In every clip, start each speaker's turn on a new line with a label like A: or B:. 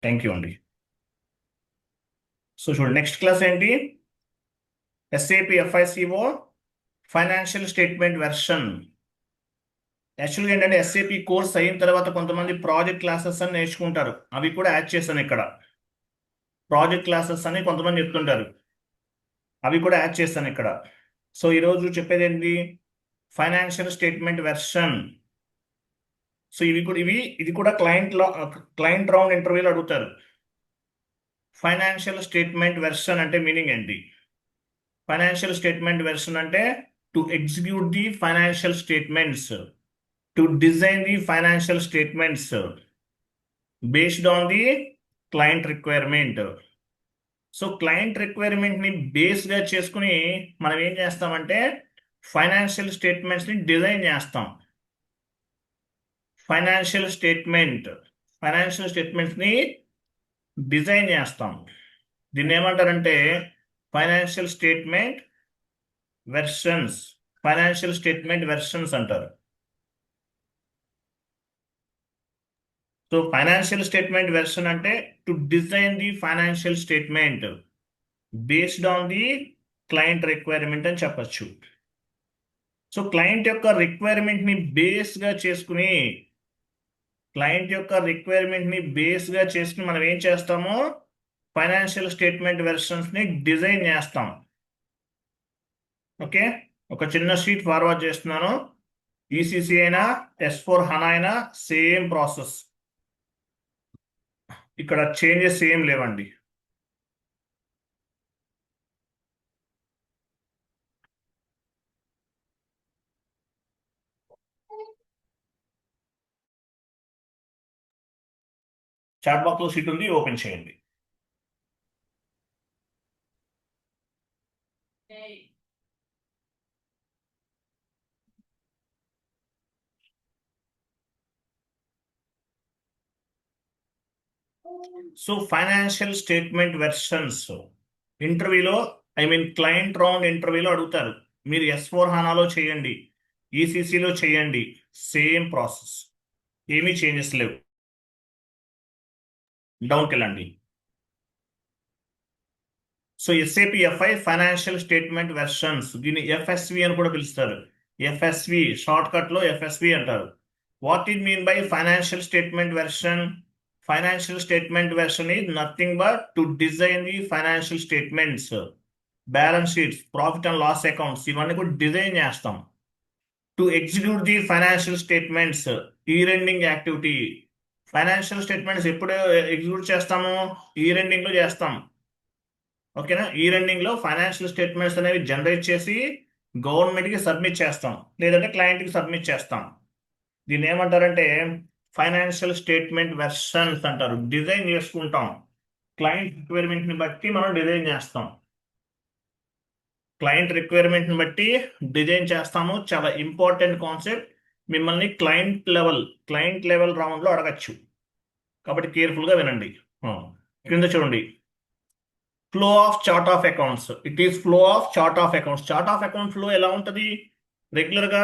A: Thank you అండి. So చూడండి, next class ఏంటి? SAP FICO financial statement version. యాక్చువల్గా ఏంటంటే ఎస్ఏపి కోర్స్ అయిన తర్వాత కొంతమంది ప్రాజెక్ట్ క్లాసెస్ అని నేర్చుకుంటారు. అవి కూడా యాడ్ చేశాను ఇక్కడ. ప్రాజెక్ట్ క్లాసెస్ అని కొంతమంది చెప్తుంటారు, అవి కూడా యాడ్ చేశాను ఇక్కడ. సో ఈరోజు చెప్పేది ఏంటి? Financial statement version. సో ఇది కూడా క్లయింట్ రౌండ్ ఇంటర్వ్యూలో అడుగుతారు. ఫైనాన్షియల్ స్టేట్మెంట్ వెర్షన్ అంటే మీనింగ్ ఏంటి? ఫైనాన్షియల్ స్టేట్మెంట్ వెర్షన్ అంటే to execute the financial statements, to design the financial statements based on the client requirement. So client requirement ని base గా చేసుకుని మనం ఏం చేస్తామంటే ఫైనాన్షియల్ స్టేట్మెంట్స్ ని డిజైన్ చేస్తాం. ఫైనాన్షియల్ స్టేట్మెంట్స్ ని డిజైన్ చేస్తాం. దీన్ని ఏమంటారంటే ఫైనాన్షియల్ స్టేట్మెంట్ వెర్షన్స్ అంటారు. సో ఫైనాన్షియల్ స్టేట్మెంట్ వెర్షన్ అంటే to design the financial statement based on the client requirement అని చెప్పచ్చు. సో క్లయింట్ యొక్క రిక్వైర్మెంట్ ని బేస్ గా చేసుకుని మనం ఏం చేస్తామో ఫైనాన్షియల్ స్టేట్మెంట్ వెర్షన్స్ ని డిజైన్ చేస్తాం. ఓకే, ఒక చిన్న షీట్ ఫార్వర్డ్ చేస్తున్నాను. ఈసీసీ అయినా S4 హనా అయినా సేమ్ ప్రాసెస్. ఇక్కడ చేంజెస్ ఏం లేవండి. చాట్ బాక్స్ లో షీట్ ఉంది, ఓపెన్ చేయండి. సో ఫైనాన్షియల్ స్టేట్మెంట్ వెర్షన్స్ ఇంటర్వ్యూలో, క్లయింట్ రౌండ్ ఇంటర్వ్యూలో అడుగుతారు. మీరు S4 హనాలో చేయండి, ఈసీసీలో చేయండి, సేమ్ ప్రాసెస్, ఏమీ చేంజెస్ లేవు. డౌన్కి వెళ్ళండి. So SAP FI financial statement versions, దీన్ని FSV అని కూడా పిలుస్తారు. FSV షార్ట్ కట్ లో FSV అంటారు. What it mean by financial statement version? Financial statement version is nothing but to design the financial statements, balance sheets, profit and loss accounts, ఇవన్నీ కూడా design చేస్తాం. To execute the financial statements, year ending activity. Financial statements ఎప్పుడు execute చేస్తాము? Year ending లో చేస్తాం. ఓకేనా? Year ending లో financial statements అనేవి జనరేట్ చేసి గవర్నమెంట్ కి సబ్మిట్ చేస్తాం, లేదంటే క్లయింట్ కి సబ్మిట్ చేస్తాం. దీన్ని ఏమంటారంటే ఫైనాన్షియల్ స్టేట్మెంట్ వెర్షన్స్ అంటారు. డిజైన్ చేసుకుంటాం, క్లయింట్ రిక్వైర్మెంట్ ని బట్టి మనం డిజైన్ చేస్తాం. క్లయింట్ రిక్వైర్మెంట్ ని బట్టి డిజైన్ చేస్తాము. చాలా ఇంపార్టెంట్ కాన్సెప్ట్. మిమ్మల్ని క్లయింట్ లెవెల్ రౌండ్ లో అడగచ్చు, కాబట్టి కేర్ఫుల్ గా వినండి. కింద చూడండి, flow of chart of accounts. It is flow of chart of accounts. Chart of account flow ఎలా ఉంటుంది? రెగ్యులర్ గా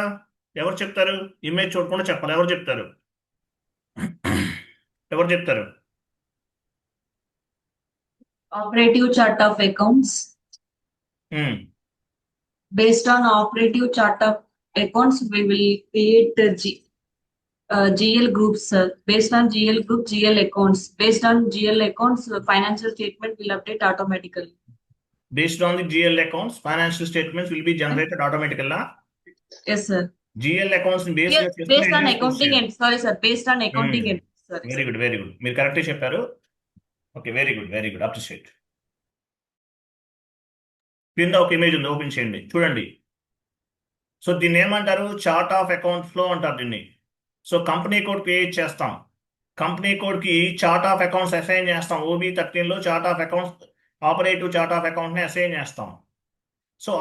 A: ఎవరు చెప్తారు? ఇమేజ్ చూడకుండా చెప్పాలి. ఎవరు చెప్తారు? ఎవరు చెప్తారు?
B: Operative chart of accounts. Based on operative chart of accounts, we will create the GL groups. Based on GL group, GL accounts. Based on GL accounts, financial statement will update automatically.
A: Based on the GL accounts, financial statements will be generated automatically.
B: Yes, sir.
A: GL accounts based
B: Yes, based on accounting and sorry, sir. Based on accounting and sorry.
A: Very good, very good. మీరు correct చెప్పారు. Okay, very good, appreciate. కింద ఒక image ఉంది, open చేయండి, చూడండి. So దీన్ని ఏమంటారు? Chart of account flow అంటారు దీన్ని. సో కంపెనీ కోడ్ క్రియేట్ చేస్తాం. కంపెనీ కోడ్ కి చార్ట్ ఆఫ్ అకౌంట్స్ అసైన్ చేస్తాం. OB13 లో chart of accounts, operative chart of account ని అసైన్ చేస్తాం. So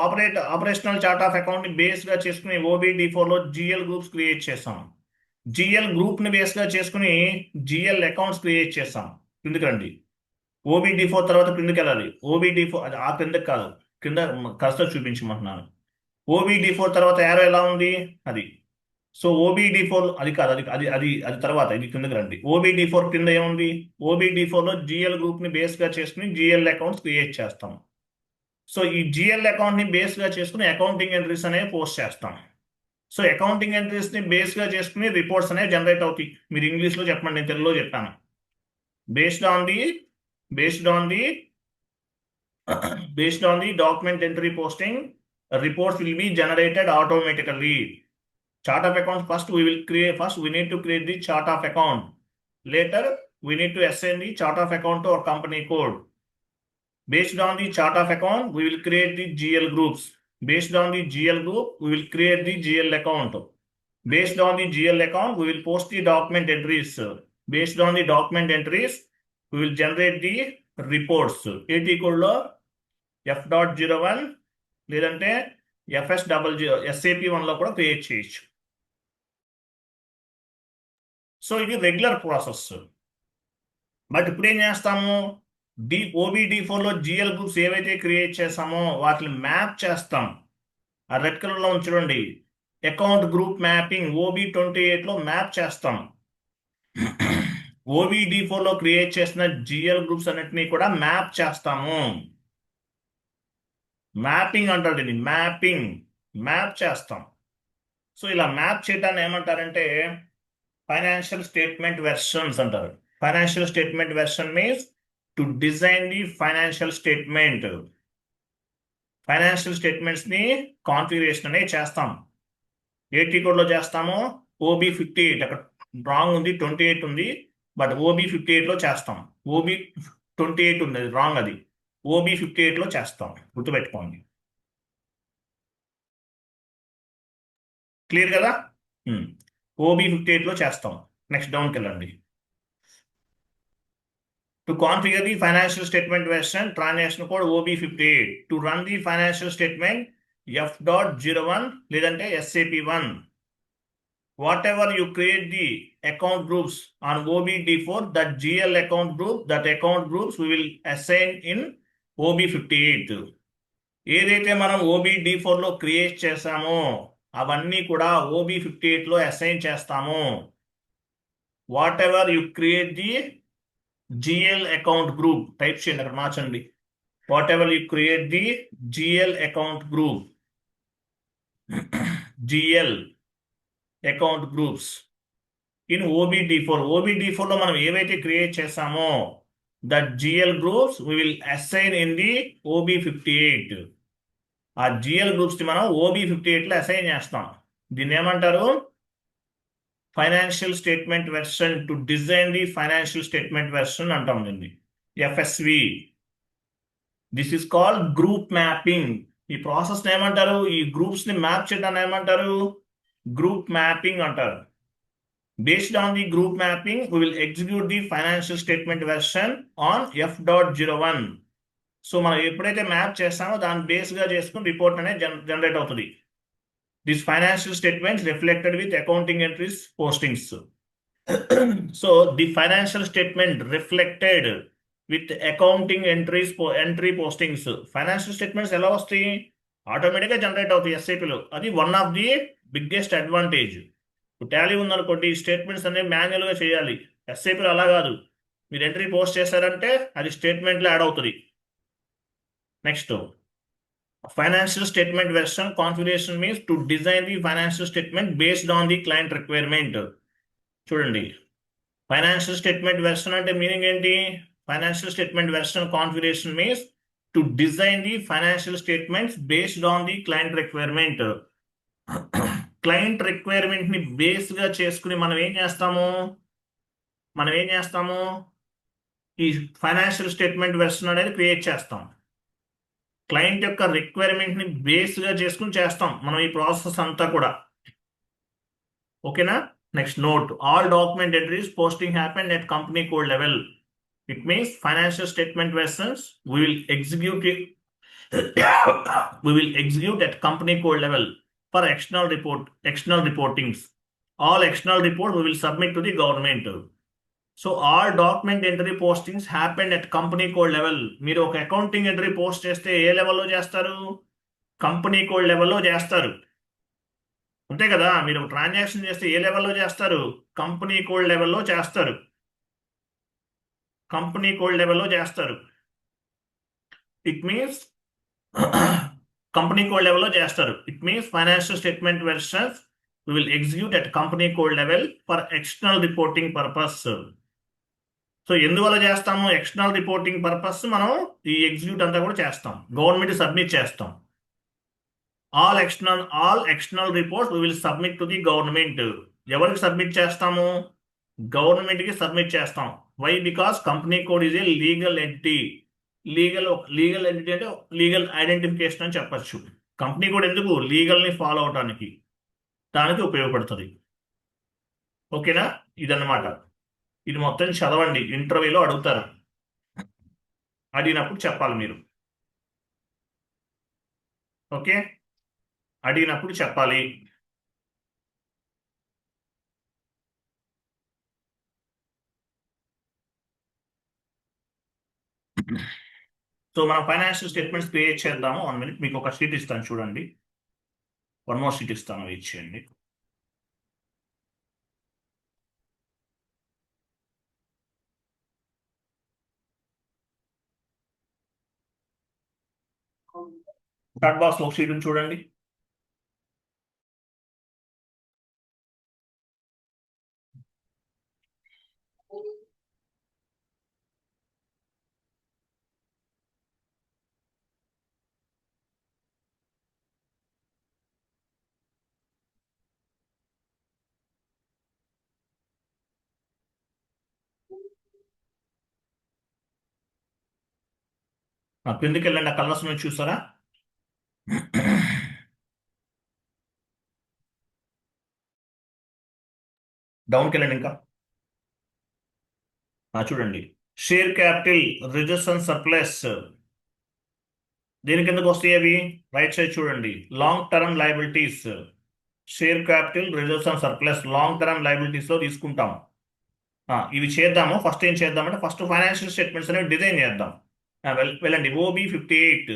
A: operational chart of account ని బేస్ గా చేసుకుని OBD4 లో GL గ్రూప్స్ క్రియేట్ చేస్తాం. GL గ్రూప్ ని బేస్ గా చేసుకుని GL అకౌంట్స్ క్రియేట్ చేస్తాం. కిందకి రండి. OBD4 తర్వాత కిందకి వెళ్ళాలి. OBD4 ఆ కిందకి కాదు, కింద కర్సర్ చూపించమంటున్నాను. OBD4 తర్వాత యారో ఎలా ఉంది? అది సో OBD4 అది కాదు, అది తర్వాత, ఇది కిందకి రండి. OBD4 కింద ఏముంది? OBD4లో GL గ్రూప్ ని బేస్ గా చేసుకుని GL అకౌంట్స్ క్రియేట్ చేస్తాం. సో ఈ GL అకౌంట్ ని బేస్ గా చేసుకుని అకౌంటింగ్ ఎంట్రీస్ అనేవి పోస్ట్ చేస్తాం. సో అకౌంటింగ్ ఎంట్రీస్ ని బేస్ గా చేసుకుని రిపోర్ట్స్ అనేవి జనరేట్ అవుతాయి. మీరు ఇంగ్లీష్ లో చెప్పండి, నేను తెలుగులో చెప్పాను. Based on the based on the document entry posting, reports will be generated automatically. Chart of account, first we need to create the chart of account. Later we need to assign the chart of account to our company code. Based on the chart of account, we will create the GL groups. Based on the GL group, we will create the GL account. Based on the GL account, we will post the document entries. Based on the document entries, we will generate the reports. AT code లో F.01 లేదంటే SAP1 లో కూడా create చేయొచ్చు. So ఇది regular process. But ఇప్పుడు ఏం చేస్తాము? OBD4లో GL groups ఏవైతే క్రియేట్ చేస్తామో వాటిని మ్యాప్ చేస్తాం. ఆ రెడ్ కలర్ లో చూడండి, అకౌంట్ గ్రూప్ మ్యాపింగ్ OB28లో మ్యాప్ చేస్తాం. OBD4లో క్రియేట్ చేసిన GL గ్రూప్స్ అన్నిటినీ కూడా మ్యాప్ చేస్తాము. మ్యాపింగ్ అంటారు దీన్ని, మ్యాప్ చేస్తాం. సో ఇలా మ్యాప్ చేయడాన్ని ఏమంటారంటే ఫైనాన్షియల్ స్టేట్మెంట్ వెర్షన్స్ అంటారు. Financial statement version means to design the financial statement. Financial statements ని కాన్ఫిగరేషన్ అనేది చేస్తాం. AT కోడ్ లో చేస్తాము. OB58 అక్కడ రాంగ్ ఉంది, 28 ఉంది, బట్ OB58 లో చేస్తాం. OB28 ఉంది, అది రాంగ్. అది OB58 లో చేస్తాం, గుర్తుపెట్టుకోండి. క్లియర్ కదా? OB58 లో చేస్తాం. నెక్స్ట్ డౌన్కి వెళ్ళండి. To configure the financial statement version, transaction code OB58. To run the financial statement, F.01 లేదంటే SAP1. Whatever you create the account groups on OBD4, that GL account groups we will assign in OB58. ఏదైతే మనం OBD4 లో create చేసామో అవన్నీ కూడా OB58 లో assign చేస్తాము. What ever you create the GL account group, type చేయండి, అక్కడ మార్చండి. What ever you create the GL account group, GL account groups in OBD4 లో మనం ఏవైతే క్రియేట్ చేసామో that GL groups we will assign in the OB58. ఆ GL groups ని మనం OB58 లో అసైన్ చేస్తాం. దీన్ని ఏమంటారు? Financial statement version. To design the financial statement version అంటాం దీన్ని, FSV. This is called group mapping. ఈ ప్రాసెస్ ఏమంటారు? ఈ గ్రూప్స్ ని మ్యాప్ చేయడాన్ని ఏమంటారు? గ్రూప్ మ్యాపింగ్ అంటారు. Based on the group mapping we will execute the financial statement version on F.01. So మనం ఎప్పుడైతే మ్యాప్ చేస్తామో దాన్ని బేస్ గా చేసుకుని రిపోర్ట్ అనేది జనరేట్ అవుతుంది. This financial statements reflected with accounting entries postings. So the financial statement reflected with accounting entry postings. Financial statements ఎలా వస్తాయి? ఆటోమేటిక్గా జనరేట్ అవుతాయి SAPలో. అది one of the biggest advantage. Tally ఉందనుకోండి, స్టేట్మెంట్స్ అనేవి మాన్యువల్గా చేయాలి. SAPలో అలా కాదు, మీరు ఎంట్రీ పోస్ట్ చేశారంటే అది స్టేట్మెంట్లో యాడ్ అవుతుంది. Next, financial statement version configuration means to design the financial statement based on the client requirement. చూడండి, ఫైనాన్షియల్ స్టేట్మెంట్ వెర్షన్ అంటే మీనింగ్ ఏంటి? Financial statement version configuration means to design the financial statements based on the client requirement. Client requirement ని base గా చేసుకుని మనం ఏం చేస్తాము? ఈ ఫైనాన్షియల్ స్టేట్మెంట్ వెర్షన్ అనేది క్రియేట్ చేస్తాం. క్లయింట్ యొక్క రిక్వైర్మెంట్ ని బేస్ గా చేసుకుని చేస్తాం మనం ఈ ప్రాసెస్ అంతా కూడా. ఓకేనా? Next note, all document entries posting happen at company code level. It means financial statement versions we will execute at company code level for external reportings. All external reports we will submit to the government. So all document entry postings happen at company code level. మీరు ఒక accounting entry post చేస్తే ఏ లెవెల్లో చేస్తారు? Company code లెవెల్లో చేస్తారు. అంతే కదా, మీరు ట్రాన్సాక్షన్ చేస్తే ఏ లెవెల్లో చేస్తారు? కంపెనీ కోడ్ లెవెల్లో చేస్తారు. కంపెనీ కోడ్ లెవెల్లో చేస్తారు. ఇట్ మీన్స్ కంపెనీ కోడ్ లెవెల్లో చేస్తారు. It means financial statement versions we will execute at company code level for external reporting purpose. So ఎందువల్ల చేస్తాము? ఎక్స్టర్నల్ రిపోర్టింగ్ పర్పస్ మనం ఈ ఎగ్జిక్యూట్ అంతా కూడా చేస్తాం, గవర్నమెంట్ సబ్మిట్ చేస్తాం. All external reports we will submit to the government. ఎవరికి submit చేస్తాము? గవర్నమెంట్ కి సబ్మిట్ చేస్తాం. Why? Because company code is a legal entity. Legal entity అంటే లీగల్ ఐడెంటిఫికేషన్ అని చెప్పచ్చు. కంపెనీ కోడ్ ఎందుకు? లీగల్ ని ఫాలో అవడానికి, దానికి ఉపయోగపడుతుంది. ఓకేనా? ఇదన్నమాట. ఇది మొత్తం చదవండి, ఇంటర్వ్యూలో అడుగుతారు. అడిగినప్పుడు చెప్పాలి మీరు. ఓకే, అడిగినప్పుడు చెప్పాలి. సో మనం ఫైనాన్షియల్ స్టేట్మెంట్స్ క్రియేట్ చేద్దాము. 1 minute, మీకు ఒక షీట్ ఇస్తాను చూడండి. 1 more షీట్ ఇస్తాను, వెయిట్ చేయండి. చాట్ బాక్స్ లో ఒక షీట్ చూడండి. కిందకి వెళ్ళండి, ఆ కలర్స్ మీద చూసారా? డౌన్కి వెళ్ళండి ఇంకా. చూడండి, share capital, reserves and surplus. దీని కిందకు వస్తాయి అవి. రైట్ సైడ్ చూడండి, long term liabilities. Share capital, reserves and surplus long term liabilities లో తీసుకుంటాం. ఇవి చేద్దాము. ఫస్ట్ ఏం చేద్దామంటే ఫస్ట్ ఫైనాన్షియల్ స్టేట్మెంట్స్ అనేవి డిజైన్ చేద్దాం. వెళ్ళండి, ఓబీ 58.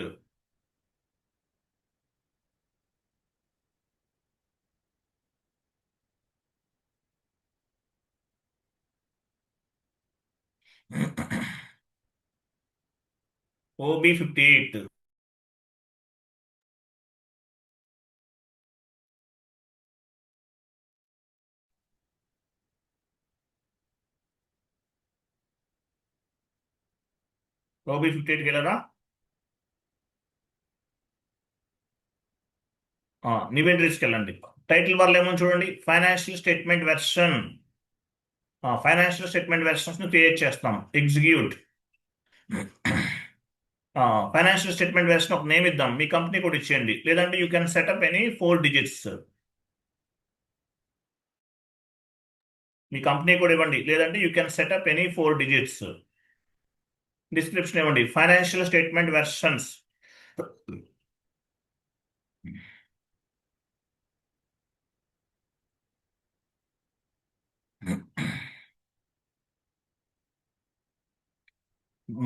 A: ఓబీ 58. ఓబీ 58కి వెళ్ళరా? నివేదికకి వెళ్ళండి. టైటిల్ బార్లో ఏమో చూడండి, financial statement version. Financial statement versions ని క్రియేట్ చేస్తాం. ఎగ్జిక్యూట్. ఫైనాన్షియల్ స్టేట్మెంట్ వెర్షన్ ఒక నేమ్ ఇద్దాం. మీ కంపెనీ కూడా ఇచ్చేయండి, లేదంటే you can set up any 4 digits. మీ కంపెనీ కూడా ఇవ్వండి, లేదంటే you can set up any 4 digits. Description ఇవ్వండి, financial statement versions.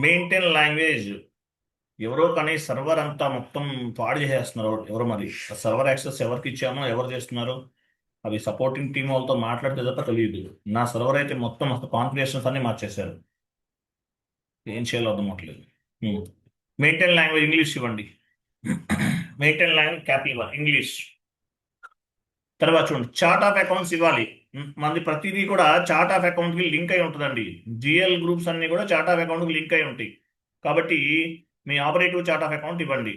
A: Maintain language. ఎవరో కానీ సర్వర్ అంతా మొత్తం పాడు చేసేస్తున్నారు ఎవరో. మరి సర్వర్ యాక్సెస్ ఎవరికి ఇచ్చామో, ఎవరు చేస్తున్నారు, అవి సపోర్టింగ్ టీం వాళ్ళతో మాట్లాడితే తప్ప తెలియదు. నా సర్వర్ అయితే మొత్తం అసలు కాన్ఫిగరేషన్స్ అన్ని మార్చేశారు. ఏం చేయాలో అర్థం అవ్వట్లేదు. మెయింటైన్ లాంగ్వేజ్ ఇంగ్లీష్ ఇవ్వండి. Maintain language capital English. తర్వాత చూడండి, చార్ట్ ఆఫ్ అకౌంట్స్ ఇవ్వాలి. మనది ప్రతిదీ కూడా చార్ట్ ఆఫ్ అకౌంట్ కి లింక్ అయి ఉంటుందండి. జిఎల్ గ్రూప్స్ అన్ని కూడా చార్ట్ ఆఫ్ అకౌంట్ కి లింక్ అయి ఉంటాయి. కాబట్టి మీ ఆపరేటివ్ చార్ట్ ఆఫ్ అకౌంట్ ఇవ్వండి.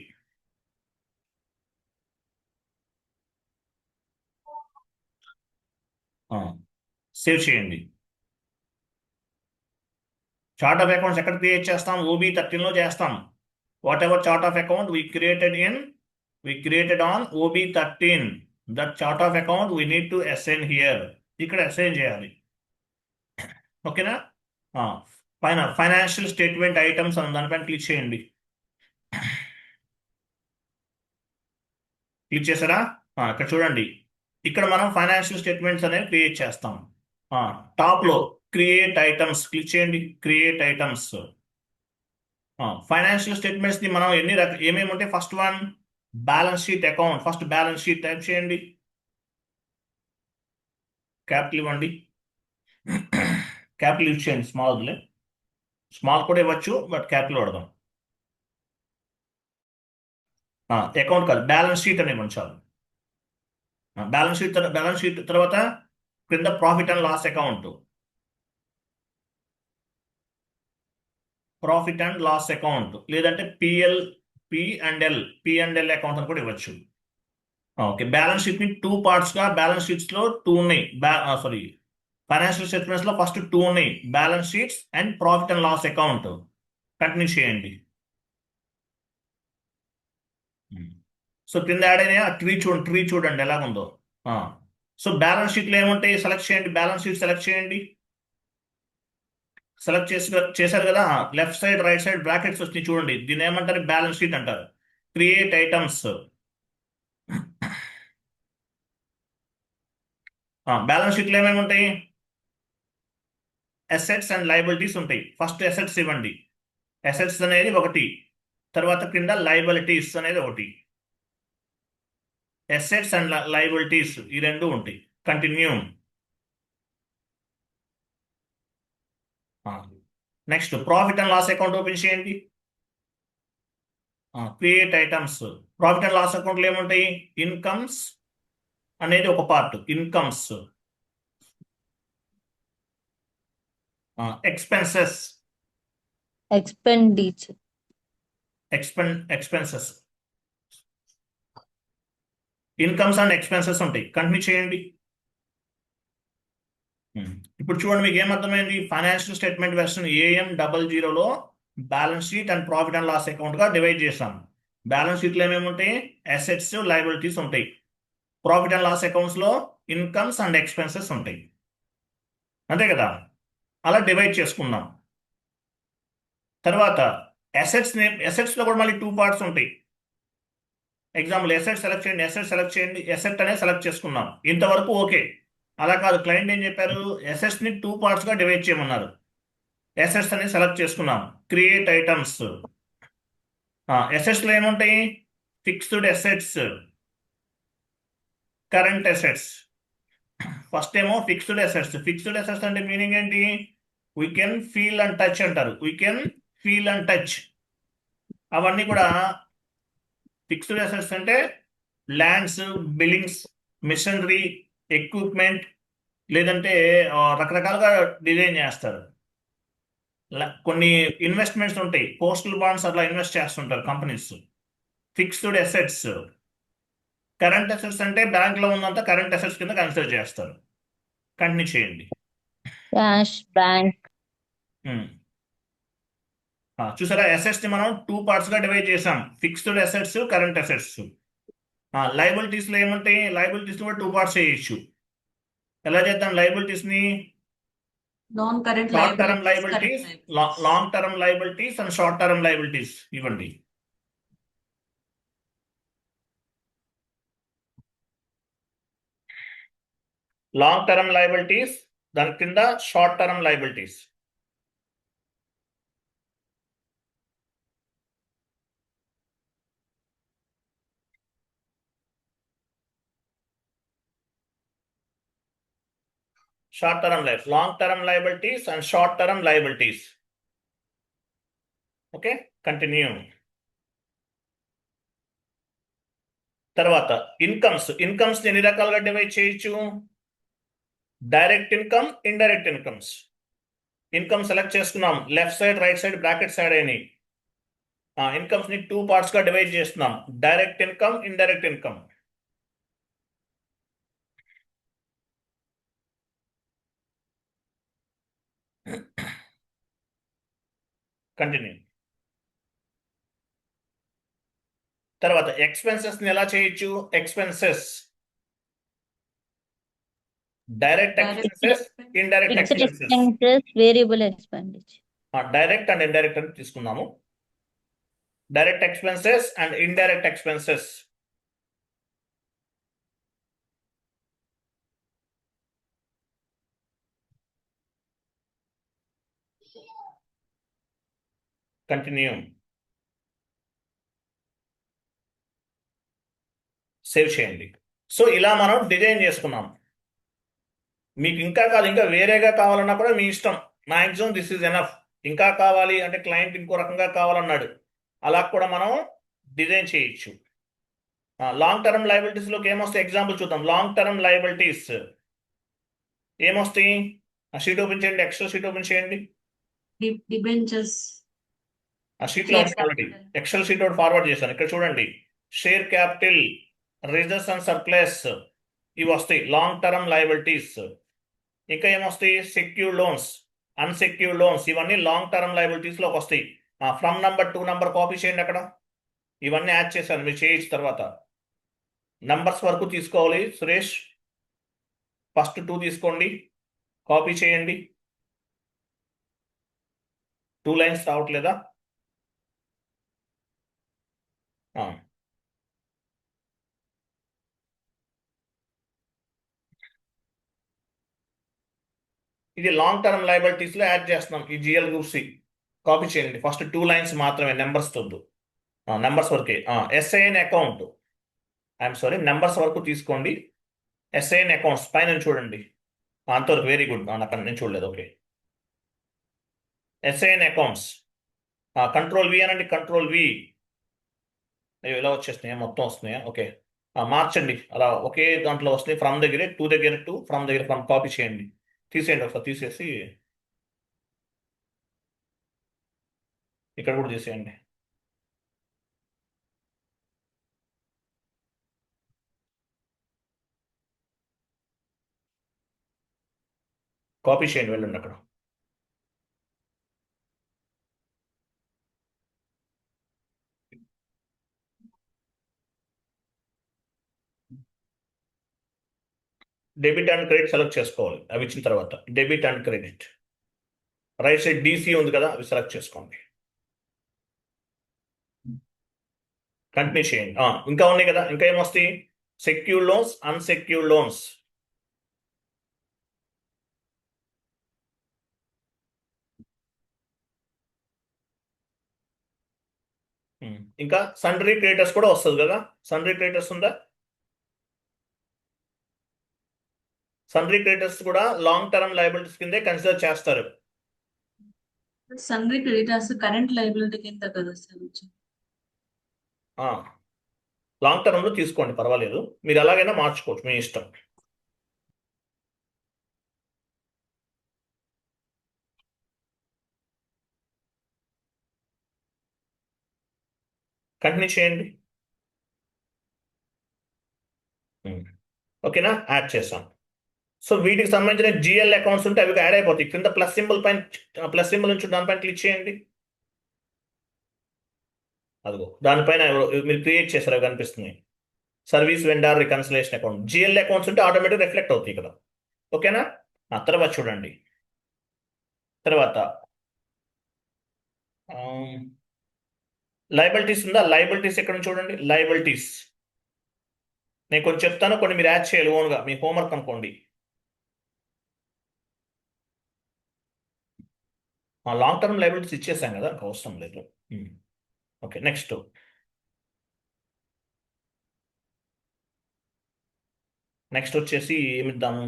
A: సేవ్ చేయండి. చార్ట్ ఆఫ్ అకౌంట్స్ ఎక్కడ క్రియేట్ చేస్తాం? ఓబీ 13 లో చేస్తాం. Whatever chart of account we created on OB 13. That chart of account we need to assign here. ఇక్కడ అసైన్ చేయాలి. ఓకేనా? పైన ఫైనాన్షియల్ స్టేట్మెంట్ ఐటమ్స్ అని దానిపైన క్లిక్ చేయండి. క్లిక్ చేశారా? ఇక్కడ చూడండి, ఇక్కడ మనం ఫైనాన్షియల్ స్టేట్మెంట్స్ అనేవి క్రియేట్ చేస్తాం. టాప్ లో క్రియేట్ ఐటమ్స్ క్లిక్ చేయండి. Create items. ఫైనాన్షియల్ స్టేట్మెంట్స్ ని మనం ఏమేమి ఉంటాయి? First one balance sheet account. First balance sheet type చేయండి. క్యాపిటల్ ఇవ్వండి. క్యాపిటల్ యూజ్ చేయండి, స్మాల్ వదిలే. స్మాల్ కూడా ఇవ్వచ్చు, బట్ క్యాపిటల్ వాడదాం. అకౌంట్ కాదు, బ్యాలెన్స్ షీట్ అని ఇవ్వండి చాలు. బ్యాలెన్స్ షీట్ తర్వాత క్రింద profit and loss account. Profit and loss account లేదంటే పి అండ్ ఎల్ అకౌంట్ అని కూడా ఇవ్వచ్చు. ఓకే, బ్యాలెన్స్ షీట్ ని 2 పార్ట్స్ గా, బ్యాలెన్స్ షీట్స్ లో 2 ఉన్నాయి. సారీ, ఫైనాన్షియల్ స్టేట్మెంట్స్ లో ఫస్ట్ 2 ఉన్నాయి, balance sheets and profit and loss account. Continue చేయండి. సో కింద యాడ్ అయినాయా? ట్రీ చూడండి ఎలాగుందో. సో బ్యాలెన్స్ షీట్ లో ఏముంటాయి సెలెక్ట్ చేయండి. బ్యాలెన్స్ షీట్ సెలెక్ట్ చేయండి. సెలెక్ట్ చేశారు కదా, left side right side brackets వచ్చినాయి చూడండి. దీని ఏమంటారు? బ్యాలెన్స్ షీట్ అంటారు. Create items. బ్యాలెన్స్ షీట్ లో ఏమేమి ఉంటాయి? అసెట్స్ అండ్ లయబిలిటీస్ ఉంటాయి. ఫస్ట్ అసెట్స్ ఇవ్వండి. అసెట్స్ అనేది ఒకటి, తర్వాత కింద లయబిలిటీస్ అనేది ఒకటి. అసెట్స్ అండ్ లయబిలిటీస్ ఈ రెండు ఉంటాయి. Continue. Next profit and loss account open చేయండి. Create items. ప్రాఫిట్ అండ్ లాస్ అకౌంట్లో ఏముంటాయి? ఇన్కమ్స్ అనేది ఒక part, incomes. Expenses.
C: expenditure,
A: expenses. Incomes and expenses ఉంటాయి. కంటిన్యూ చేయండి. ఇప్పుడు చూడండి, మీకు ఏమర్థమైంది? ఫైనాన్షియల్ స్టేట్మెంట్ వెర్షన్ AM00లో balance sheet and profit and loss account గా డివైడ్ చేస్తాం. బ్యాలెన్స్ షీట్లో ఏమేమి ఉంటాయి? అసెట్స్, లయబిలిటీస్ ఉంటాయి. ప్రాఫిట్ అండ్ లాస్ అకౌంట్స్ లో ఇన్కమ్స్ అండ్ ఎక్స్పెన్సెస్ ఉంటాయి. అంతే కదా? అలా డివైడ్ చేసుకుందాం. తర్వాత అసెట్స్ లో కూడా మళ్ళీ 2 పార్ట్స్ ఉంటాయి. ఎగ్జాంపుల్ ఎసెట్ సెలెక్ట్ చేయండి, ఎసెట్ అనేది సెలెక్ట్ చేసుకున్నాం. ఇంతవరకు ఓకే. అలా కాదు, క్లయింట్ ఏం చెప్పారు? ఎసెట్స్ ని 2 పార్ట్స్ గా డివైడ్ చేయమన్నారు. ఎసెట్స్ అనేది సెలెక్ట్ చేసుకున్నాం. Create items. ఎసెట్స్ లో ఏముంటాయి? Fixed assets, current assets. First ఏమో ఫిక్స్డ్ అసెట్స్ అంటే మీనింగ్ ఏంటి? We can feel and touch అంటారు. We can feel and touch. అవన్నీ కూడా ఫిక్స్డ్ అసెట్స్ అంటే ల్యాండ్స్, బిల్డింగ్స్, మిషనరీ, ఎక్విప్మెంట్, లేదంటే రకరకాలుగా డిజైన్ చేస్తారు. కొన్ని ఇన్వెస్ట్మెంట్స్ ఉంటాయి, పోస్టల్ బాండ్స్ అట్లా ఇన్వెస్ట్ చేస్తుంటారు companies. Fixed assets. Current assets అంటే బ్యాంక్ లో ఉన్నంత కరెంట్ అసెట్స్ కింద కన్సిడర్ చేస్తారు. కంటిన్యూ చేయండి.
C: cash, bank,
A: చూసారా, అసెట్స్ ని మనం 2 పార్ట్స్ గా డివైడ్ చేసాం, fixed assets, current assets. Liabilities లో ఏముంటాయి? లయబిలిటీస్ కూడా 2 పార్ట్స్ చేయొచ్చు. ఎలా చేద్దాం లయబిలిటీస్ ని?
B: Non-current
A: short term
B: liabilities, current
A: liabilities,
B: liabilities.
A: Long term liabilities and short term liabilities ఇవ్వండి. లాంగ్ టర్మ్ లయబిలిటీస్, దాని కింద short term liabilities. Short term long term liabilities and short term liabilities. Okay, continue. తర్వాత incomes ఎన్ని రకాలుగా divide చేయొచ్చు? Direct income, indirect incomes. Income select చేసుకున్నాం, left side right side brackets add అయినాయి. Incomes ని 2 parts గా డివైడ్ చేస్తున్నాం, direct income, indirect income. Continue. తర్వాత ఎక్స్పెన్సెస్ ని ఎలా చేయొచ్చు? Expenses, direct expenses, indirect
C: fixed
A: expenses.
C: expenses, variable expenditure.
A: Direct and indirect అని తీసుకున్నాము. Direct expenses and indirect expenses. Continue. Save చేయండి. సో ఇలా మనం డిజైన్ చేసుకున్నాం. మీకు ఇంకా కాదు, ఇంకా వేరేగా కావాలన్నా కూడా మీ ఇష్టం. Maximum this is enough. ఇంకా కావాలి అంటే క్లయింట్ ఇంకో రకంగా కావాలన్నాడు, అలా కూడా మనం డిజైన్ చేయొచ్చు. లాంగ్ టర్మ్ లయబిలిటీస్లోకి ఏమొస్తాయి ఎగ్జాంపుల్ చూద్దాం. లాంగ్ టర్మ్ లయబిలిటీస్ ఏమొస్తాయి? ఆ షీట్ ఓపెన్ చేయండి, ఎక్సెల్ షీట్ ఓపెన్ చేయండి.
B: Debentures,
A: ఆ షీట్లో
B: share
A: ఉంది చూడండి,
B: capital.
A: ఎక్సెల్ షీట్ ఒకటి ఫార్వర్డ్ చేశాను, ఇక్కడ చూడండి. Share capital, reserves and surplus, ఇవి వస్తాయి లాంగ్ టర్మ్ లయబిలిటీస్. ఇంకా ఏమొస్తాయి? సెక్యూర్ లోన్స్, అన్సెక్యూర్ లోన్స్, ఇవన్నీ లాంగ్ టర్మ్ లయబిలిటీస్లోకి వస్తాయి. ఫ్రమ్ నంబర్ 2 నంబర్ కాపీ చేయండి అక్కడ. ఇవన్నీ యాడ్ చేశాను, మీరు చేయొచ్చు తర్వాత. నంబర్స్ వరకు తీసుకోవాలి సురేష్. ఫస్ట్ 2 తీసుకోండి, కాపీ చేయండి. 2 లైన్స్ రావట్లేదా? ఆ. ఇది లాంగ్ టర్మ్ లయబిలిటీస్లో యాడ్ చేస్తున్నాం ఈ జిఎల్ గ్రూప్స్. కాపీ చేయండి, ఫస్ట్ 2 లైన్స్ మాత్రమే, నెంబర్స్ తొద్దు. నెంబర్స్ వరకే. SIN account, I'm sorry, numbers వరకు తీసుకోండి. ఎస్ఐఎన్ అకౌంట్స్ పైన చూడండి. అంతవరకు వెరీ గుడ్, నాకు నేను చూడలేదు. Okay, SIN accounts, control V అనండి, కంట్రోల్ వి. అయ్యో ఇలా వచ్చేస్తున్నాయా, మొత్తం వస్తున్నాయా? ఓకే, మార్చండి అలా, ఒకే దాంట్లో వస్తున్నాయి. ఫ్రమ్ దగ్గరే, 2 దగ్గర 2, ఫ్రమ్ దగ్గర ఫ్రమ్, కాపీ చేయండి. తీసేయండి ఒకసారి, తీసేసి ఇక్కడ కూడా తీసేయండి. కాపీ చేయండి, వెళ్ళండి అక్కడ. డెబిట్ అండ్ క్రెడిట్ సెలెక్ట్ చేసుకోవాలి. అవి ఇచ్చిన తర్వాత debit and credit, right side DC ఉంది కదా, అవి సెలెక్ట్ చేసుకోండి. కంటిన్యూ చేయండి. ఇంకా ఉన్నాయి కదా, ఇంకా ఏమొస్తాయి? Secure loans, unsecure loans. ఇంకా సన్రీ క్రెడిటర్స్ కూడా వస్తుంది కదా, సన్రీ క్రెడిటర్స్ ఉందా? సన్రీ క్రెడిటర్స్ కూడా లాంగ్ టర్మ్ లయబిలిటీస్ కిందే కన్సిడర్ చేస్తారు.
B: Sundry creditors current liability కింద కదా సార్ వచ్చి.
A: లాంగ్ టర్మ్ లో తీసుకోండి, పర్వాలేదు, మీరు ఎలాగైనా మార్చుకోవచ్చు, మీ ఇష్టం. కంటిన్యూ చేయండి. ఓకేనా, యాడ్ చేసాం. సో వీటికి సంబంధించిన జిఎల్ అకౌంట్స్ ఉంటే అవి యాడ్ అయిపోతాయి. కింద ప్లస్ సింబల్ పైన, ప్లస్ సింబల్ నుంచి దానిపైన క్లిక్ చేయండి. అదిగో దానిపైన మీరు క్రియేట్ చేశారు, అవి కనిపిస్తున్నాయి. Service vendor reconciliation account, GL accounts ఉంటే ఆటోమేటిక్ రిఫ్లెక్ట్ అవుతాయి ఇక్కడ. ఓకేనా, తర్వాత చూడండి. తర్వాత లయబిలిటీస్ ఉందా? లయబిలిటీస్ ఎక్కడ చూడండి, లయబిలిటీస్. నేను కొంచెం చెప్తాను, కొన్ని మీరు యాడ్ చేయాలి ఓన్గా, మీ హోంవర్క్ అనుకోండి. లాంగ్ టర్మ్ లయబిలిటీస్ ఇచ్చేసాం కదా, అవసరం లేదు. Okay, next. నెక్స్ట్ వచ్చేసి ఏమిద్దాము?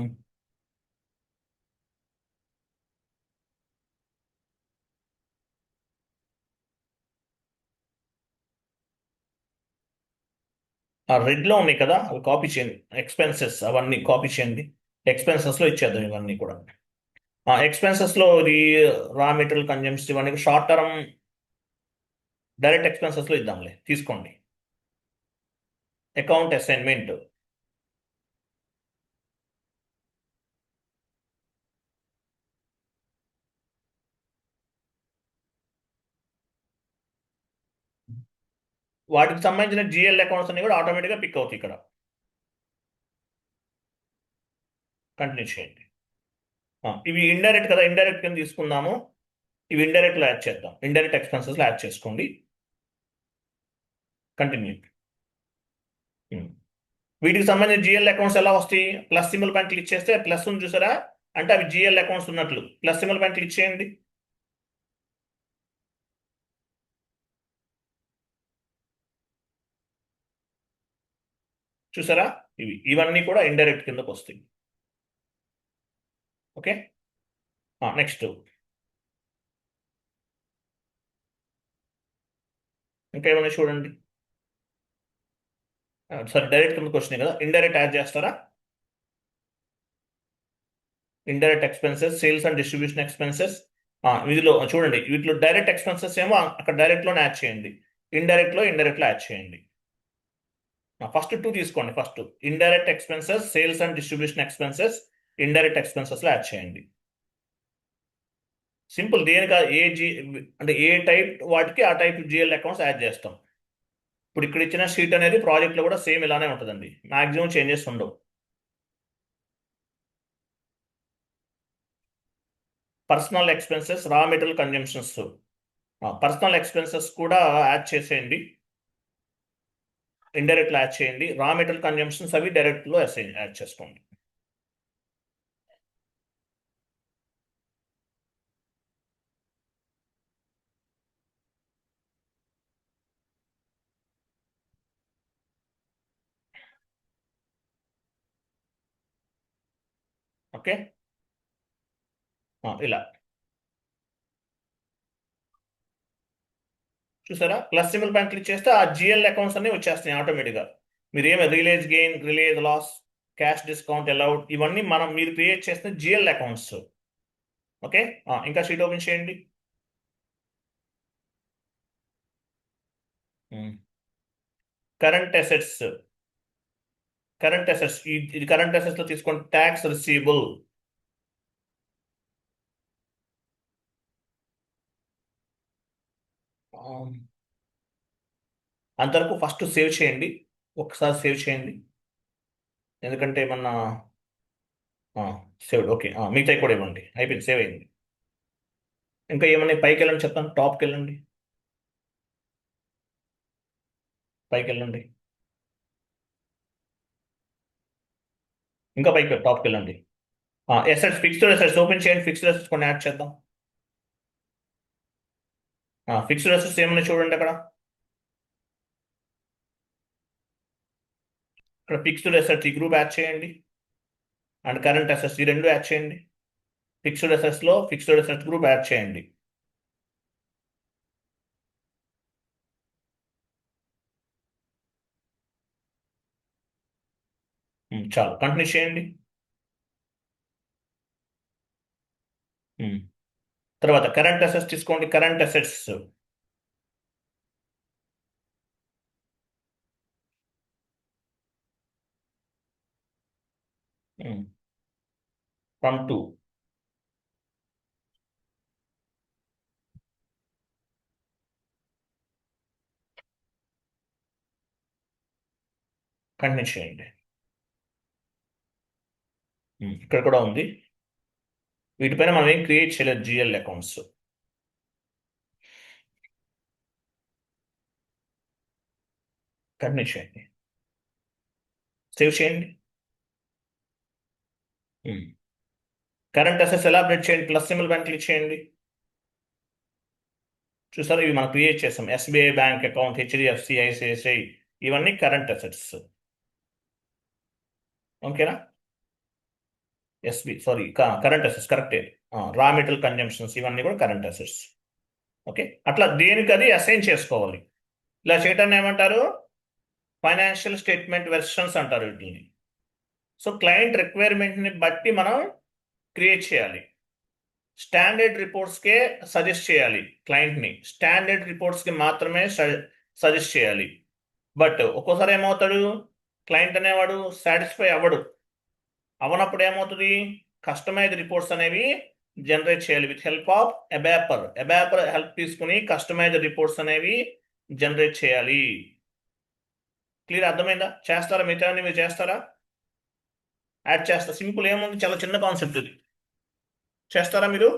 A: రెడ్ లో ఉన్నాయి కదా, అవి కాపీ చేయండి. ఎక్స్పెన్సెస్ అవన్నీ కాపీ చేయండి. ఎక్స్పెన్సెస్ లో ఇచ్చేద్దాం ఇవన్నీ కూడా. ఎక్స్పెన్సెస్ లో ఇది రా మెటీరియల్ కన్జంప్షన్, ఇవన్నీ షార్ట్ టర్మ్ డైరెక్ట్ ఎక్స్పెన్సెస్ లో ఇద్దాంలే, తీసుకోండి. అకౌంట్ అసైన్మెంట్, వాటికి సంబంధించిన జిఎల్ అకౌంట్స్ అన్ని కూడా ఆటోమేటిక్గా పిక్ అవుతాయి ఇక్కడ. కంటిన్యూ చేయండి. ఇవి ఇండైరెక్ట్ కదా, ఇండైరెక్ట్ కింద తీసుకుందాము. ఇవి ఇండైరెక్ట్ లో యాడ్ చేద్దాం, ఇండైరెక్ట్ ఎక్స్పెన్సెస్ లో యాడ్ చేసుకోండి. కంటిన్యూ. వీటికి సంబంధించిన జిఎల్ అకౌంట్స్ ఎలా వస్తాయి? ప్లస్ సింబల్ పైన క్లిక్ చేస్తే ప్లస్ ఉంది చూసారా, అంటే అవి జిఎల్ అకౌంట్స్ ఉన్నట్లు. ప్లస్ సింబల్ పైన క్లిక్ చేయండి. చూసారా, ఇవన్నీ కూడా ఇండైరెక్ట్ కిందకు వస్తాయి. ఓకే, నెక్స్ట్ ఇంకా ఏమైనా చూడండి. సరే, డైరెక్ట్ కింద క్వశ్చన్ కదా, ఇండైరెక్ట్ యాడ్ చేస్తారా? Indirect expenses, sales and distribution expenses. వీటిలో చూడండి, వీటిలో డైరెక్ట్ ఎక్స్పెన్సెస్ ఏమో అక్కడ డైరెక్ట్లోనే యాడ్ చేయండి, ఇండైరెక్ట్లో యాడ్ చేయండి. ఫస్ట్ టూ తీసుకోండి. First indirect expenses, sales and distribution expenses indirect ఎక్స్పెన్సెస్లో యాడ్ చేయండి. సింపుల్, దేనికి అంటే ఏ టైప్ వాటికి ఆ టైప్ జిఎల్ అకౌంట్స్ యాడ్ చేస్తాం. ఇప్పుడు ఇక్కడ ఇచ్చిన షీట్ అనేది ప్రాజెక్ట్లో కూడా సేమ్ ఇలానే ఉంటుందండి, మాక్సిమం చేంజెస్ ఉండవు. Personal expenses, raw material consumptions, personal expenses కూడా యాడ్ చేసేయండి, ఇండైరెక్ట్లో యాడ్ చేయండి. రా మెటీరియల్ కన్జంప్షన్స్ అవి డైరెక్ట్లో యాడ్ చేసుకోండి. ఓకే, ఇలా చూసారా, ప్లస్ సింబల్ పైన క్లిక్ చేస్తే ఆ జిఎల్ అకౌంట్స్ అన్ని వచ్చేస్తాయి ఆటోమేటిక్గా. మీరు ఏమి realised gain, realised loss, cash discount allowed, ఇవన్నీ మీరు క్రియేట్ చేసిన జిఎల్ అకౌంట్స్. ఓకే, ఇంకా షీట్ ఓపెన్ చేయండి. కరెంట్ అసెట్స్, ఇది కరెంట్ అసెట్స్ లో తీసుకోండి. ట్యాక్స్ రిసీవబుల్, అంతవరకు ఫస్ట్ సేవ్ చేయండి, ఒకసారి సేవ్ చేయండి, ఎందుకంటే ఏమన్నా సేవ్డ్. ఓకే, మిగతా కూడా ఇవ్వండి, అయిపోయింది, సేవ్ అయింది. ఇంకా ఏమన్నా పైకి వెళ్ళండి, చెప్తాను, టాప్కి వెళ్ళండి, పైకి వెళ్ళండి, ఇంకా పైకి టాప్కి వెళ్ళండి. అసెట్స్, ఫిక్స్డ్ అసెట్స్ ఓపెన్ చేయండి, ఫిక్స్డ్ అసెట్స్ కొన్ని యాడ్ చేద్దాం. ఫిక్స్డ్ అసెట్స్ ఏమన్నా చూడండి అక్కడ, ఇక్కడ ఫిక్స్డ్ అసెట్స్ ఈ గ్రూప్ యాడ్ చేయండి, అండ్ కరెంట్ అసెట్స్ ఈ రెండు యాడ్ చేయండి. ఫిక్స్డ్ అసెట్స్ లో ఫిక్స్డ్ అసెట్స్ గ్రూప్ యాడ్ చేయండి. చాలు, కంటిన్యూ చేయండి. తర్వాత కరెంట్ అసెట్స్ తీసుకోండి, కరెంట్ అసెట్స్ ఫ్రమ్ 2, కంటిన్యూ చేయండి. ఇక్కడ కూడా ఉంది, వీటిపైన మనం ఏం క్రియేట్ చేయలేదు జిఎల్ అకౌంట్స్. కంటిన్యూ చేయండి, సేవ్ చేయండి. కరెంట్ అసెట్స్ ఎలాబరేట్ చేయండి, ప్లస్ సింబల్ పైన క్లిక్ చేయండి. చూసారా, ఇవి మనం క్రియేట్ చేస్తాం, SBI bank account, HDFC, ICICI, ఇవన్నీ కరెంట్ అసెట్స్. ఓకేనా, కరెంట్ అసెట్స్ కరెక్టే. రా మెటీరియల్ కన్జంప్షన్స్ ఇవన్నీ కూడా కరెంట్ అసెట్స్. ఓకే, అట్లా దేనికి అది అసైన్ చేసుకోవాలి. ఇలా చేయటాన్ని ఏమంటారు, ఫైనాన్షియల్ స్టేట్మెంట్ వెర్షన్స్ అంటారు వీటిని. సో క్లయింట్ రిక్వైర్మెంట్ని బట్టి మనం క్రియేట్ చేయాలి. స్టాండర్డ్ రిపోర్ట్స్కే సజెస్ట్ చేయాలి, క్లయింట్ని స్టాండర్డ్ రిపోర్ట్స్కి మాత్రమే సజెస్ట్ చేయాలి. బట్ ఒక్కోసారి ఏమవుతాడు, క్లయింట్ అనేవాడు సాటిస్ఫై అవనప్పుడు ఏమవుతుంది, కస్టమైజ్డ్ రిపోర్ట్స్ అనేవి జనరేట్ చేయాలి with help of ABAPer help తీసుకుని కస్టమైజ్డ్ రిపోర్ట్స్ అనేవి జనరేట్ చేయాలి. క్లియర్, అర్థమైందా? చేస్తారా? మిగతా మీరు చేస్తారా? యాడ్ చేస్తా, సింపుల్, ఏముంది, చాలా చిన్న కాన్సెప్ట్ ఇది. చేస్తారా మీరు?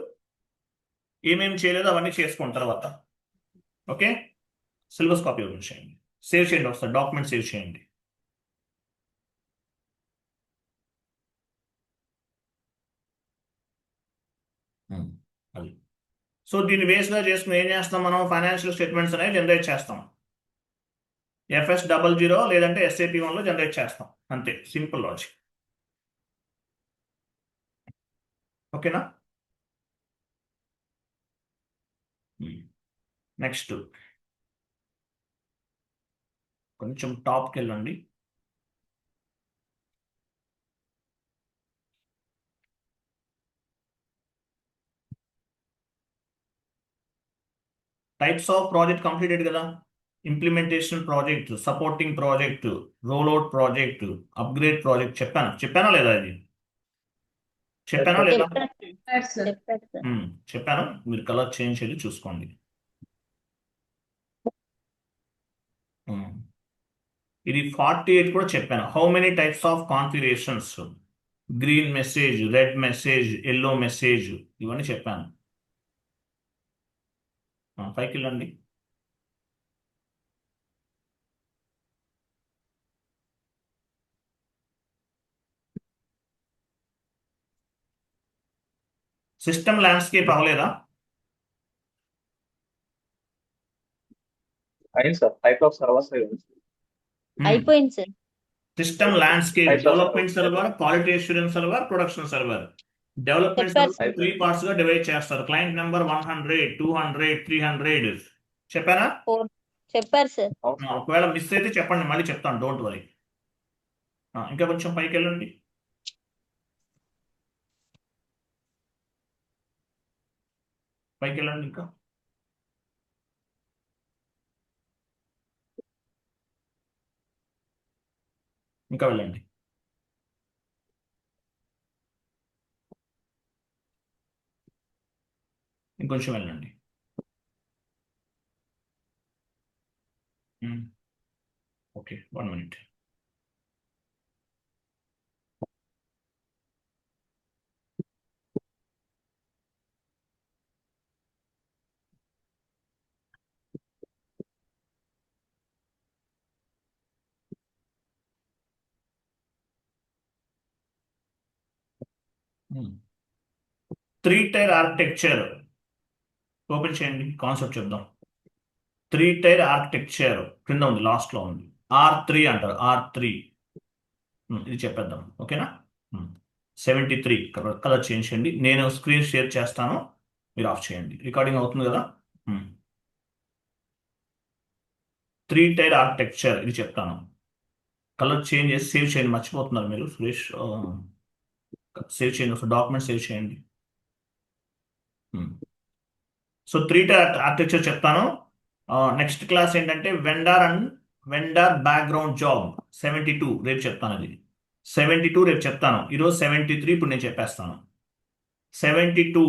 A: ఏమేమి చేయలేదో అవన్నీ చేసుకోండి తర్వాత. ఓకే, సిలబస్ కాపీ ఓపెన్ చేయండి, సేవ్ చేయండి, ఒకసారి డాక్యుమెంట్ సేవ్ చేయండి. అది సో దీన్ని బేస్గా చేసుకుని ఏం చేస్తాం, మనం ఫైనాన్షియల్ స్టేట్మెంట్స్ అనేవి జనరేట్ చేస్తాం. FS00 లేదంటే SAP1లో జనరేట్ చేస్తాం, అంతే, సింపుల్ లాజిక్. ఓకేనా? నెక్స్ట్ కొంచెం టాప్కి వెళ్ళండి. టైప్స్ ఆఫ్ ప్రాజెక్ట్ కంప్లీటెడ్ కదా. Implementation project, supporting project, rollout project, upgrade project చెప్పానా లేదా? అది చెప్పానా లేదా?
C: చెప్పారు
B: సార్
C: చెప్పారు సార్.
A: చెప్పాను. మీరు కలర్ చేంజ్ చేసి చూసుకోండి. ఇది 48 కూడా చెప్పాను. How many types of configurations, green message, red message, yellow message, ఇవన్నీ చెప్పాను. పైకి వెళ్ళండి. సిస్టమ్ ల్యాండ్స్కేప్ అవ్వలేదా?
D: అయింది సార్. టైప్ ఆఫ్ సర్వర్స్
C: అయిపోయింది sir.
A: System landscape,
D: Types of
A: development
D: server.
A: Server, quality assurance server, production server. Development
C: చెప్పారు
A: server
D: sir.
A: 3 parts గా divide చేస్తారు. Client number 100, 200, 300. చెప్పానా?
C: చెప్పారు సార్.
A: ఒకవేళ మిస్ అయితే చెప్పండి, మళ్ళీ చెప్తాను, డోంట్ వరీ. ఇంకా కొంచెం పైకి వెళ్ళండి. పైకి వెళ్ళండి ఇంకా. ఇంకా వెళ్ళండి. ఇంకొంచెం వెళ్ళండి. Okay, 1 minute. Three tier architecture open చేయండి, కాన్సెప్ట్ చెప్దాం. 3 టైర్ ఆర్కిటెక్చర్ కింద ఉంది, లాస్ట్ లో ఉంది. R3 అంటారు, R3. ఇది చెప్పేద్దాం, ఓకేనా? 73 కలర్ చేంజ్ చేయండి. నేను స్క్రీన్ షేర్ చేస్తాను, మీరు ఆఫ్ చేయండి. రికార్డింగ్ అవుతుంది కదా. 3 టైర్ ఆర్కిటెక్చర్ ఇది చెప్తాను. కలర్ చేంజ్ చేసి సేవ్ చేయండి, మర్చిపోతున్నారు మీరు. సురేష్ సేవ్ చేయండి, ఒక డాక్యుమెంట్ సేవ్ చేయండి. సో 3 టైర్ ఆర్కిటెక్చర్ చెప్తాను. నెక్స్ట్ క్లాస్ ఏంటంటే వెండర్ బ్యాక్గ్రౌండ్ జాబ్ 72 రేపు చెప్తాను. అది 72 రేపు చెప్తాను. ఈరోజు 73 ఇప్పుడు నేను చెప్పేస్తాను. 72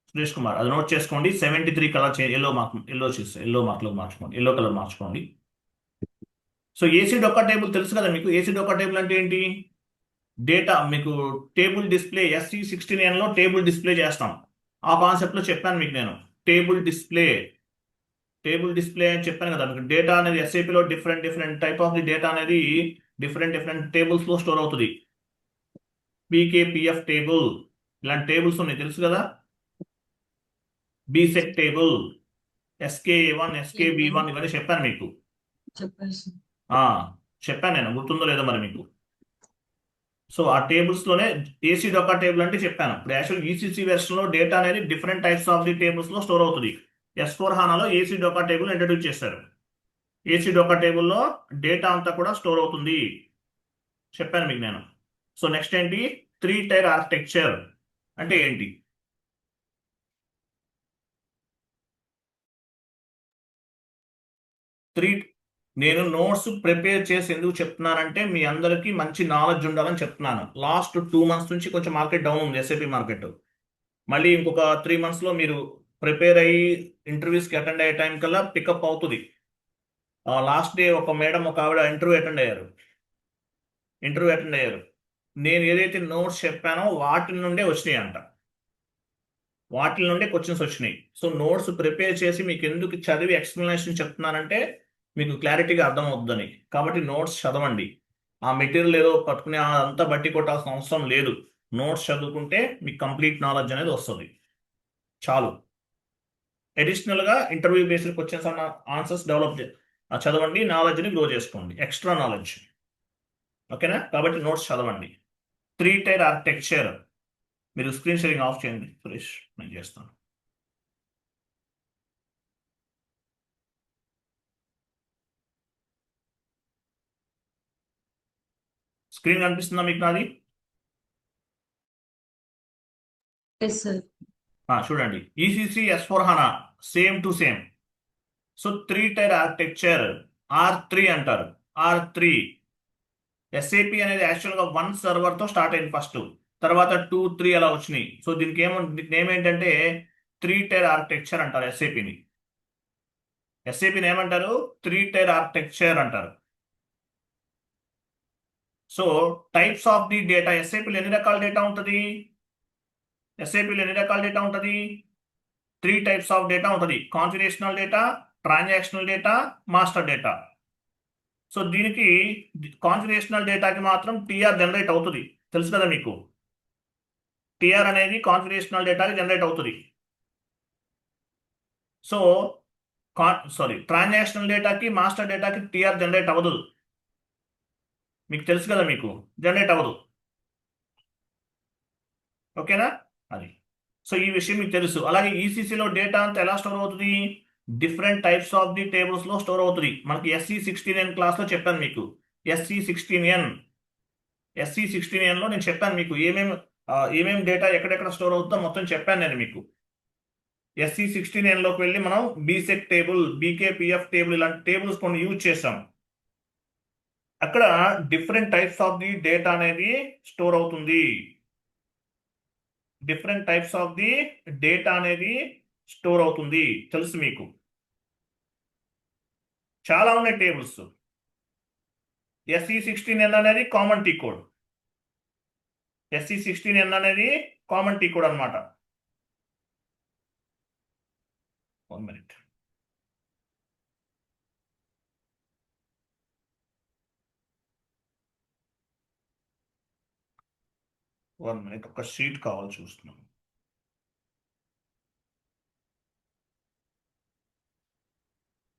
A: సురేష్ కుమార్, అది నోట్ చేసుకోండి. 73 కలర్ చేయండి, ఎల్లో మార్క్లో మార్చుకోండి, ఎల్లో కలర్ మార్చుకోండి. సో ఏసీ డొక్కా టేబుల్ తెలుసు కదా మీకు. ఏసీ డొక్కా టేబుల్ అంటే ఏంటి? డేటా మీకు టేబుల్ డిస్ప్లే, SC16N లో టేబుల్ డిస్ప్లే చేస్తాం. ఆ కాన్సెప్ట్లో చెప్పాను మీకు నేను. టేబుల్ డిస్ప్లే అని చెప్పాను కదా మీకు. డేటా అనేది ఎస్ఏపిలో different type of the data అనేది డిఫరెంట్ టేబుల్స్ లో స్టోర్ అవుతుంది. PKPF టేబుల్, ఇలాంటి టేబుల్స్ ఉన్నాయి, తెలుసు కదా. BSEC టేబుల్, SKA1, SKB1, ఇవన్నీ చెప్పాను మీకు.
B: చెప్పారు సార్.
A: చెప్పాను నేను, గుర్తుందో లేదో మరి మీకు. సో ఆ టేబుల్స్ లోనే ఏసీ డొక్కా టేబుల్ అంటే చెప్పాను. ఇప్పుడు యాక్చువల్ ECC వెర్షన్ లో డేటా అనేది different types of the tables లో స్టోర్ అవుతుంది. S4 HANAలో ఏసీ డొక్కా టేబుల్ ఇంట్రడ్యూస్ చేశారు. ఏసీ డొక్కా టేబుల్లో డేటా అంతా కూడా స్టోర్ అవుతుంది, చెప్పాను మీకు నేను. సో నెక్స్ట్ ఏంటి? 3 టైర్ ఆర్కిటెక్చర్ అంటే ఏంటి? నేను నోట్స్ ప్రిపేర్ చేసి ఎందుకు చెప్తున్నానంటే మీ అందరికీ మంచి నాలెడ్జ్ ఉండాలని చెప్తున్నాను. లాస్ట్ 2 months నుంచి కొంచెం మార్కెట్ డౌన్ ఉంది, SAP మార్కెట్. మళ్ళీ ఇంకొక 3 months లో మీరు ప్రిపేర్ అయ్యి ఇంటర్వ్యూస్కి అటెండ్ అయ్యే టైం కల్లా పికప్ అవుతుంది. లాస్ట్ డే ఒక మేడం, ఒక ఆవిడ ఇంటర్వ్యూ అటెండ్ అయ్యారు. నేను ఏదైతే నోట్స్ చెప్పానో వాటి నుండే వచ్చినాయి అంట. వాటి నుండే క్వశ్చన్స్ వచ్చినాయి. సో నోట్స్ ప్రిపేర్ చేసి మీకు ఎందుకు చదివి ఎక్స్ప్లెనేషన్ చెప్తున్నానంటే మీకు క్లారిటీగా అర్థమవుతుందని. కాబట్టి నోట్స్ చదవండి. ఆ మెటీరియల్ ఏదో పట్టుకుని అంతా బట్టి కొట్టాల్సిన అవసరం లేదు. నోట్స్ చదువుకుంటే మీకు కంప్లీట్ నాలెడ్జ్ అనేది వస్తుంది, చాలు. అడిషనల్గా ఇంటర్వ్యూ బేస్డ్ క్వశ్చన్స్ అన్న ఆన్సర్స్ డెవలప్ చదవండి, నాలెడ్జ్ని గ్రో చేసుకోండి, ఎక్స్ట్రా నాలెడ్జ్. ఓకేనా? కాబట్టి నోట్స్ చదవండి. 3 టైర్ ఆర్కిటెక్చర్ మీరు స్క్రీన్ షేరింగ్ ఆఫ్ చేయండి సురేష్, నేను చేస్తాను. స్క్రీన్ కనిపిస్తుందా మీకు నాది?
B: Yes, sir.
A: చూడండి, ECC S/4HANA same to same. So 3-tier architecture R3 అంటారు. R3 ఎస్ఏపి అనేది యాక్చువల్గా 1 సర్వర్తో స్టార్ట్ అయింది ఫస్ట్, తర్వాత 2, 3 అలా వచ్చినాయి. సో దీనికి నేమ్ ఏంటంటే 3-tier ఆర్కిటెక్చర్ అంటారు. ఎస్ఏపిని ఏమంటారు? 3-tier ఆర్కిటెక్చర్ అంటారు. So types of the data, ఎస్ఏపిలో ఎన్ని రకాల డేటా ఉంటుంది? 3 types ఆఫ్ డేటా ఉంటుంది. Configurational data, transactional data, master data. So దీనికి కాన్ఫిగరేషనల్ డేటాకి మాత్రం టీఆర్ జనరేట్ అవుతుంది, తెలుసు కదా మీకు. టీఆర్ అనేది కాన్ఫిగరేషనల్ డేటాకి జనరేట్ అవుతుంది. సో ట్రాన్సాక్షనల్ డేటాకి, మాస్టర్ డేటాకి టీఆర్ జనరేట్ అవ్వదు, మీకు తెలుసు కదా, మీకు జనరేట్ అవ్వదు. ఓకేనా? అది. సో ఈ విషయం మీకు తెలుసు. అలాగే ఈసీసీలో డేటా అంతా ఎలా స్టోర్ అవుతుంది? Different types of the tables లో స్టోర్ అవుతుంది. మనకి SE16N క్లాస్ లో చెప్పాను మీకు. SE16N లో నేను చెప్పాను మీకు ఏమేమి డేటా ఎక్కడెక్కడ స్టోర్ అవుతుందో మొత్తం చెప్పాను నేను మీకు. SE16N లోకి వెళ్ళి మనం బీసెక్ టేబుల్, BKPF టేబుల్ ఇలాంటి టేబుల్స్ కొన్ని యూజ్ చేసాం. అక్కడ different types of the data అనేది స్టోర్ అవుతుంది. Different types of the data అనేది స్టోర్ అవుతుంది, తెలుసు మీకు. చాలా ఉన్నాయి టేబుల్స్. SE16N అనేది కామన్ టీ కోడ్. SE16N అనేది కామన్ టీ కోడ్ అనమాట. 1 minute. ఒక షీట్ కావాలి, చూస్తున్నాం.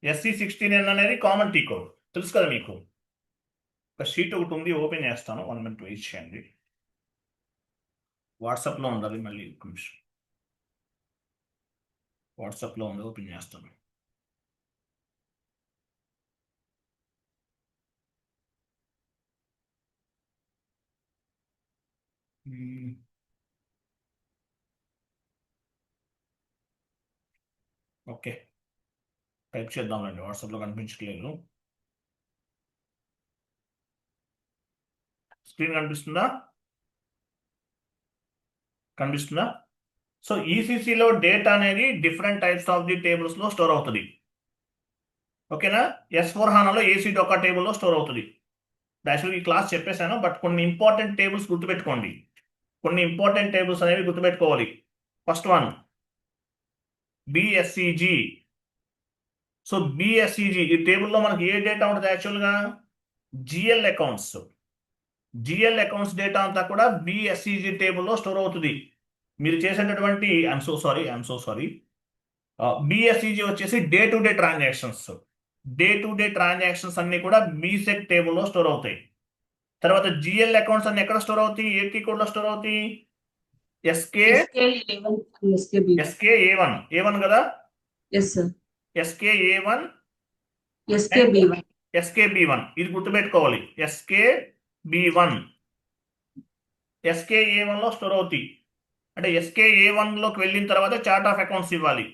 A: SE16N అనేది కామన్ టీ కోడ్, తెలుసు కదా మీకు. ఒక షీట్ ఒకటి ఉంది, ఓపెన్ చేస్తాను. 1 minute వెయిట్ చేయండి. వాట్సాప్లో ఉండాలి, మళ్ళీ ఒక నిమిషం. వాట్సాప్లో ఉంది, ఓపెన్ చేస్తాను. ఓకే, టైప్ చేద్దామండి. వాట్సాప్లో కనిపించట్లేదు. స్క్రీన్ కనిపిస్తుందా? సో ఈసీసీలో డేటా అనేది different types of the tables లో స్టోర్ అవుతుంది. ఓకేనా? S/4HANAలో ఏసీ డొకా టేబుల్లో స్టోర్ అవుతుంది. యాక్చువల్గా ఈ క్లాస్ చెప్పేశాను, బట్ కొన్ని ఇంపార్టెంట్ టేబుల్స్ గుర్తుపెట్టుకోండి. కొన్ని ఇంపార్టెంట్ టేబుల్స్ అనేవి గుర్తుపెట్టుకోవాలి. First one BSEG. So BSEG ఈ టేబుల్లో మనకి ఏ డేటా ఉంటుంది? యాక్చువల్గా జిఎల్ అకౌంట్స్ డేటా అంతా కూడా BSEG టేబుల్లో స్టోర్ అవుతుంది. మీరు చేసేటటువంటి ఐఎమ్ సో సారీ BSEG వచ్చేసి డే టు డే ట్రాన్సాక్షన్స్ అన్ని కూడా బీసెక్ టేబుల్లో స్టోర్ అవుతాయి. తర్వాత జిఎల్ అకౌంట్స్ అన్ని ఎక్కడ స్టోర్ అవుతాయి? ఏ టీ కోడ్ లో స్టోర్ అవుతాయి?
B: SK11 and SKB1.
A: SKA1 కదా?
B: Yes, sir.
A: SKA1,
B: SKB1.
A: SKB1 ఇది గుర్తుపెట్టుకోవాలి. SKA1 లో స్టోర్ అవుతాయి. అంటే SKA1 లోకి వెళ్ళిన తర్వాత చార్ట్ ఆఫ్ అకౌంట్స్ ఇవ్వాలి.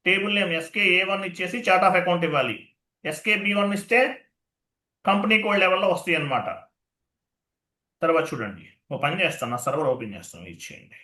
A: టేబుల్ నేమ్ SKA1 ఇచ్చేసి చార్ట్ ఆఫ్ అకౌంట్ ఇవ్వాలి. SKB1 ఇస్తే కంపెనీ కోడ్ లెవెల్లో వస్తాయి అన్నమాట. తర్వాత చూడండి, ఓ పని చేస్తాను, నా సర్వర్ ఓపెన్ చేస్తాను, ఇచ్చేయండి.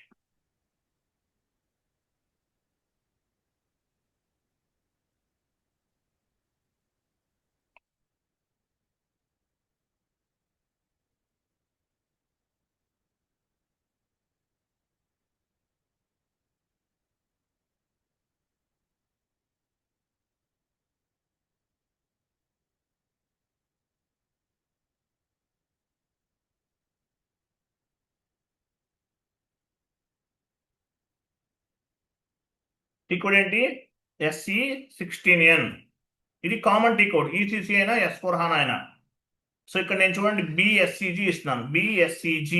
A: టీ కోడ్ ఏంటి? SE16N. ఇది కామన్ టీ కోడ్, ఈసీసీ అయినా S/4HANA అయినా. సో ఇక్కడ నేను చూడండి BSEG ఇస్తున్నాను. BSEG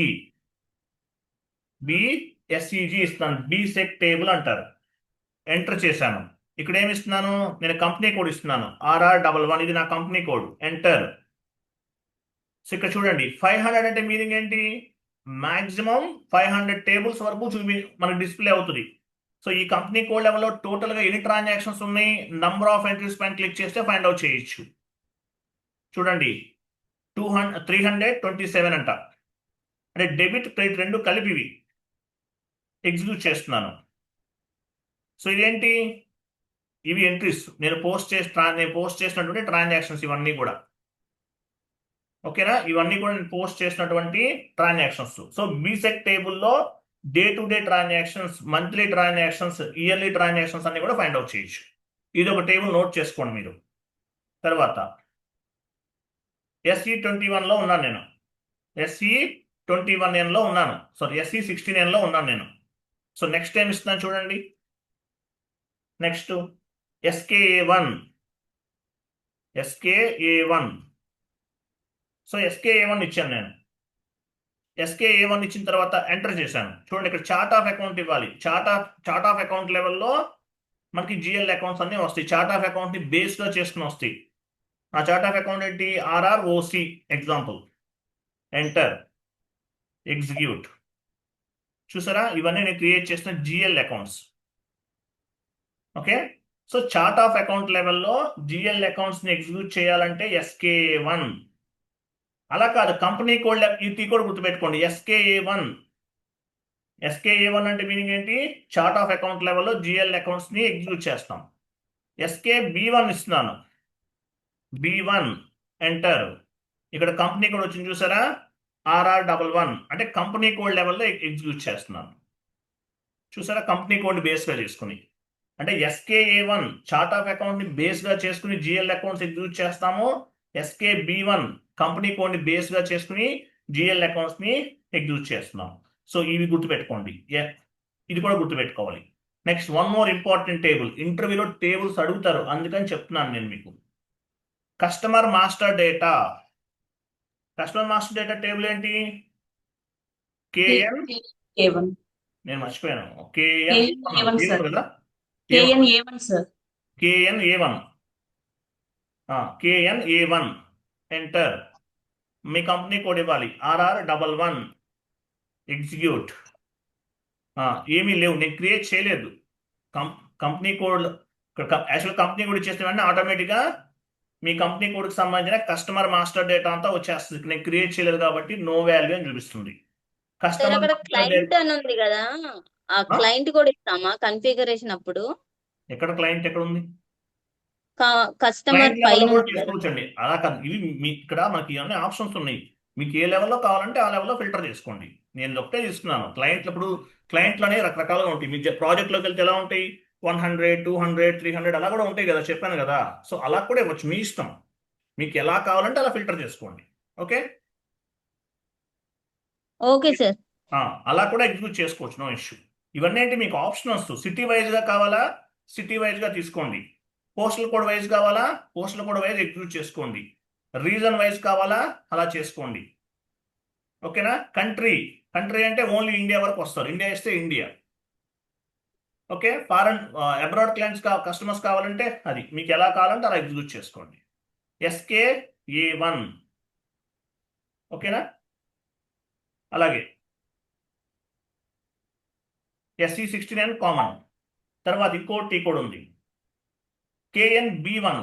A: BSEG ఇస్తున్నాను, BSEC టేబుల్ అంటారు. ఎంటర్ చేశాను. ఇక్కడ ఏమి ఇస్తున్నాను, నేను కంపెనీ కోడ్ ఇస్తున్నాను, RR11, ఇది నా కంపెనీ కోడ్. ఎంటర్. సో ఇక్కడ చూడండి 500 అంటే మీనింగ్ ఏంటి, మాక్సిమం 500 టేబుల్స్ వరకు మనకి డిస్ప్లే అవుతుంది. సో ఈ కంపెనీ కోడ్ లెవెల్లో టోటల్ గా ఎన్ని ట్రాన్సాక్షన్స్ ఉన్నాయి, నంబర్ ఆఫ్ ఎంట్రీస్ పైన క్లిక్ చేస్తే ఫైండ్ అవుట్ చేయొచ్చు. చూడండి 327 అంట, అంటే డెబిట్ క్రెడిట్ రెండు కలిపి ఇవి ఎగ్జిక్యూట్ చేస్తున్నాను. సో ఇదేంటి, ఇవి ఎంట్రీస్ నేను పోస్ట్ చేసినటువంటి ట్రాన్సాక్షన్స్ ఇవన్నీ కూడా. ఓకేనా, ఇవన్నీ కూడా నేను పోస్ట్ చేసినటువంటి ట్రాన్సాక్షన్స్. సో బీసెక్ టేబుల్లో day to day transactions, monthly transactions, yearly transactions అన్ని కూడా ఫైండ్ అవుట్ చేయొచ్చు. ఇది ఒక టేబుల్ నోట్ చేసుకోండి మీరు. తర్వాత SE21లో ఉన్నాను నేను, SE21Nలో ఉన్నాను, సారీ SE16Nలో ఉన్నాను నేను. సో నెక్స్ట్ టైం ఇస్తున్నాను చూడండి, నెక్స్ట్ SKA1. సో SKA1 ఇచ్చాను నేను. SKA1 ఇచ్చిన తర్వాత ఎంటర్ చేశాను. చూడండి ఇక్కడ చార్ట్ ఆఫ్ అకౌంట్ ఇవ్వాలి. చార్ట్ ఆఫ్ అకౌంట్ లెవెల్లో మనకి GL అకౌంట్స్ అన్నీ వస్తాయి. చార్ట్ ఆఫ్ అకౌంట్ ని బేస్ గా చేసుకుని వస్తాయి. ఆ చార్ట్ ఆఫ్ అకౌంట్ ఏంటి, RROC ఎగ్జాంపుల్. Enter, execute. చూసారా, ఇవన్నీ నేను క్రియేట్ చేసిన GL accounts. Okay, so chart of account లెవెల్లో GL అకౌంట్స్ ని ఎగ్జిక్యూట్ చేయాలంటే SKA1. అలా కాదు, కంపెనీ కోడ్ ఇది కూడా గుర్తుపెట్టుకోండి, SKA1 అంటే మీనింగ్ ఏంటి, చార్ట్ ఆఫ్ అకౌంట్ లెవెల్లో GL అకౌంట్స్ ని ఎగ్జిక్యూట్ చేస్తాం. SKB1 ఇస్తున్నాను, B1. ఎంటర్. ఇక్కడ కంపెనీ కోడ్ వచ్చింది చూసారా, RR11, అంటే కంపెనీ కోడ్ లెవెల్లో ఎగ్జిక్యూట్ చేస్తున్నాను. చూసారా, కంపెనీ కోడ్ బేస్ గా చేసుకుని, అంటే SKA1 చార్ట్ ఆఫ్ అకౌంట్ ని బేస్ గా చేసుకుని GL అకౌంట్స్ ఎగ్జిక్యూట్ చేస్తాము. SKB1 కంపెనీ కోడ్ ని బేస్ గా చేసుకుని GL అకౌంట్స్ ని ఎగ్జిక్యూట్ చేస్తున్నాం. సో ఇవి గుర్తుపెట్టుకోండి, ఇది కూడా గుర్తుపెట్టుకోవాలి. Next one more important table, ఇంటర్వ్యూలో టేబుల్స్ అడుగుతారు, అందుకని చెప్తున్నాను నేను మీకు. Customer master data. Customer master data table ఏంటి, KN,
B: K1.
A: నేను మర్చిపోయాను,
B: KN
A: KN
B: sir.
A: కదా,
B: KN sir.
A: KNA1. KNA1. Enter. మీ కంపెనీ కోడ్ ఇవ్వాలి, RR11. ఎగ్జిక్యూట్. ఏమీ లేవు, నేను క్రియేట్ చేయలేదు. Company code actual company code ఇచ్చేసిన వెంటనే ఆటోమేటిక్గా మీ కంపెనీ కోడ్కి సంబంధించిన కస్టమర్ మాస్టర్ డేటా అంతా వచ్చేస్తుంది. నేను క్రియేట్ చేయలేదు కాబట్టి నో వాల్యూ అని చూపిస్తుంది.
C: సార్
A: కస్టమర్
C: అక్కడ క్లయింట్ అని ఉంది కదా, ఆ క్లయింట్ కూడా ఇస్తామా కన్ఫిగరేషన్ అప్పుడు?
A: ఎక్కడ క్లయింట్ ఎక్కడ ఉంది,
C: కస్టమర్
A: క్లయింట్ లెవెల్
C: పైన
A: కూడా
C: ఉంది కదా.
A: చేసుకోవచ్చండి. అలా కాదు, ఇవి ఇక్కడ మనకి అన్ని ఆప్షన్స్ ఉన్నాయి. మీకు ఏ లెవెల్లో కావాలంటే ఆ లెవెల్లో ఫిల్టర్ చేసుకోండి. నేను ఒకటే తీసుకున్నాను. క్లయింట్లు అనేవి రకరకాలుగా ఉంటాయి. మీ ప్రాజెక్ట్లోకి వెళ్తే ఎలా ఉంటాయి, 100, 200, 300 అలా కూడా ఉంటాయి కదా, చెప్పాను కదా. సో అలా కూడా ఇవ్వచ్చు, మీ ఇష్టం. మీకు ఎలా కావాలంటే అలా ఫిల్టర్ చేసుకోండి. Okay,
C: okay sir.
A: అలా కూడా ఎగ్జిక్యూట్ చేసుకోవచ్చు, నో ఇష్యూ. ఇవన్నీ ఏంటి మీకు ఆప్షనల్స్. సిటీ వైజ్ గా కావాలా, సిటీ వైజ్ గా తీసుకోండి. పోస్టల్ కోడ్ వైజ్ కావాలా, పోస్టల్ కోడ్ వైజ్ ఎగ్జిక్యూట్ చేసుకోండి. రీజన్ వైజ్ కావాలా, అలా చేసుకోండి. ఓకేనా. కంట్రీ అంటే ఓన్లీ ఇండియా వరకు వస్తారు, ఇండియా ఇస్తే India. Okay, foreign abroad clients customers కావాలంటే అది మీకు ఎలా కావాలంటే అలా ఎగ్జిక్యూట్ చేసుకోండి. SKA1. ఓకేనా. అలాగే SE16N కామన్. తర్వాత ఇంకో టీ కోడ్ ఉంది, KNB1.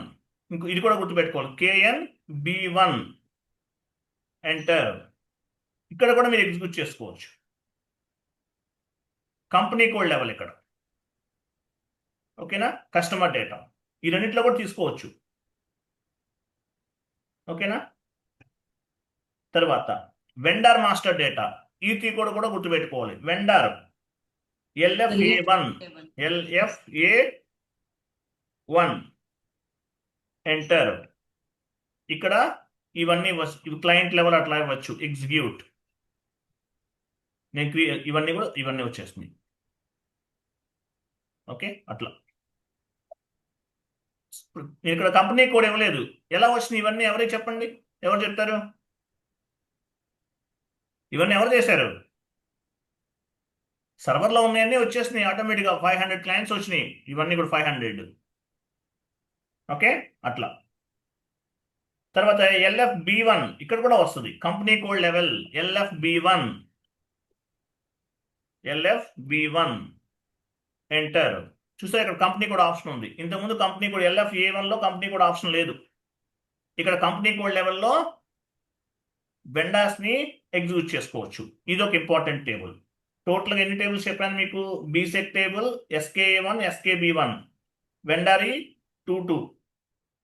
A: ఇది కూడా గుర్తుపెట్టుకోవాలి, KNB1. ఎంటర్. ఇక్కడ కూడా మీరు ఎగ్జిక్యూట్ చేసుకోవచ్చు. కంపెనీ కోడ్ లెవెల్ ఇక్కడ. ఓకేనా. కస్టమర్ డేటా ఈ రెండింటిలో కూడా తీసుకోవచ్చు. ఓకేనా. తర్వాత వెండర్ మాస్టర్ డేటా, ఈ టీ కోడ్ కూడా గుర్తుపెట్టుకోవాలి. Vendor LFA1. ఎంటర్. ఇక్కడ ఇవన్నీ క్లయింట్ లెవెల్ అట్లా ఇవ్వచ్చు, ఎగ్జిక్యూట్. నేను ఇవన్నీ వచ్చేస్తున్నాయి. ఓకే, అట్లా. నేను ఇక్కడ కంపెనీ కోడ్ ఇవ్వలేదు, ఎలా వచ్చినాయి ఇవన్నీ ఎవరికి చెప్పండి, ఎవరు చెప్తారు, ఇవన్నీ ఎవరు చేశారు? సర్వర్లో ఉన్నాయన్నీ వచ్చేసినాయి ఆటోమేటిక్గా 500 క్లయింట్స్ వచ్చినాయి, ఇవన్నీ కూడా 500. ఓకే, అట్లా. తర్వాత LFB1 ఇక్కడ కూడా వస్తుంది, company code level LFB1 enter. చూసారు ఇక్కడ కంపెనీ కోడ్ ఆప్షన్ ఉంది. ఇంతకుముందు కంపెనీ కోడ్ LFA1 లో కంపెనీ కోడ్ ఆప్షన్ లేదు. ఇక్కడ కంపెనీ కోడ్ లెవెల్లో వెండార్స్ ని ఎగ్జిక్యూట్ చేసుకోవచ్చు. ఇది ఒక ఇంపార్టెంట్ టేబుల్. టోటల్గా ఎన్ని టేబుల్స్ చెప్పాను మీకు? బీసెక్ టేబుల్, SKA1, SKB1, వెండారీ 2,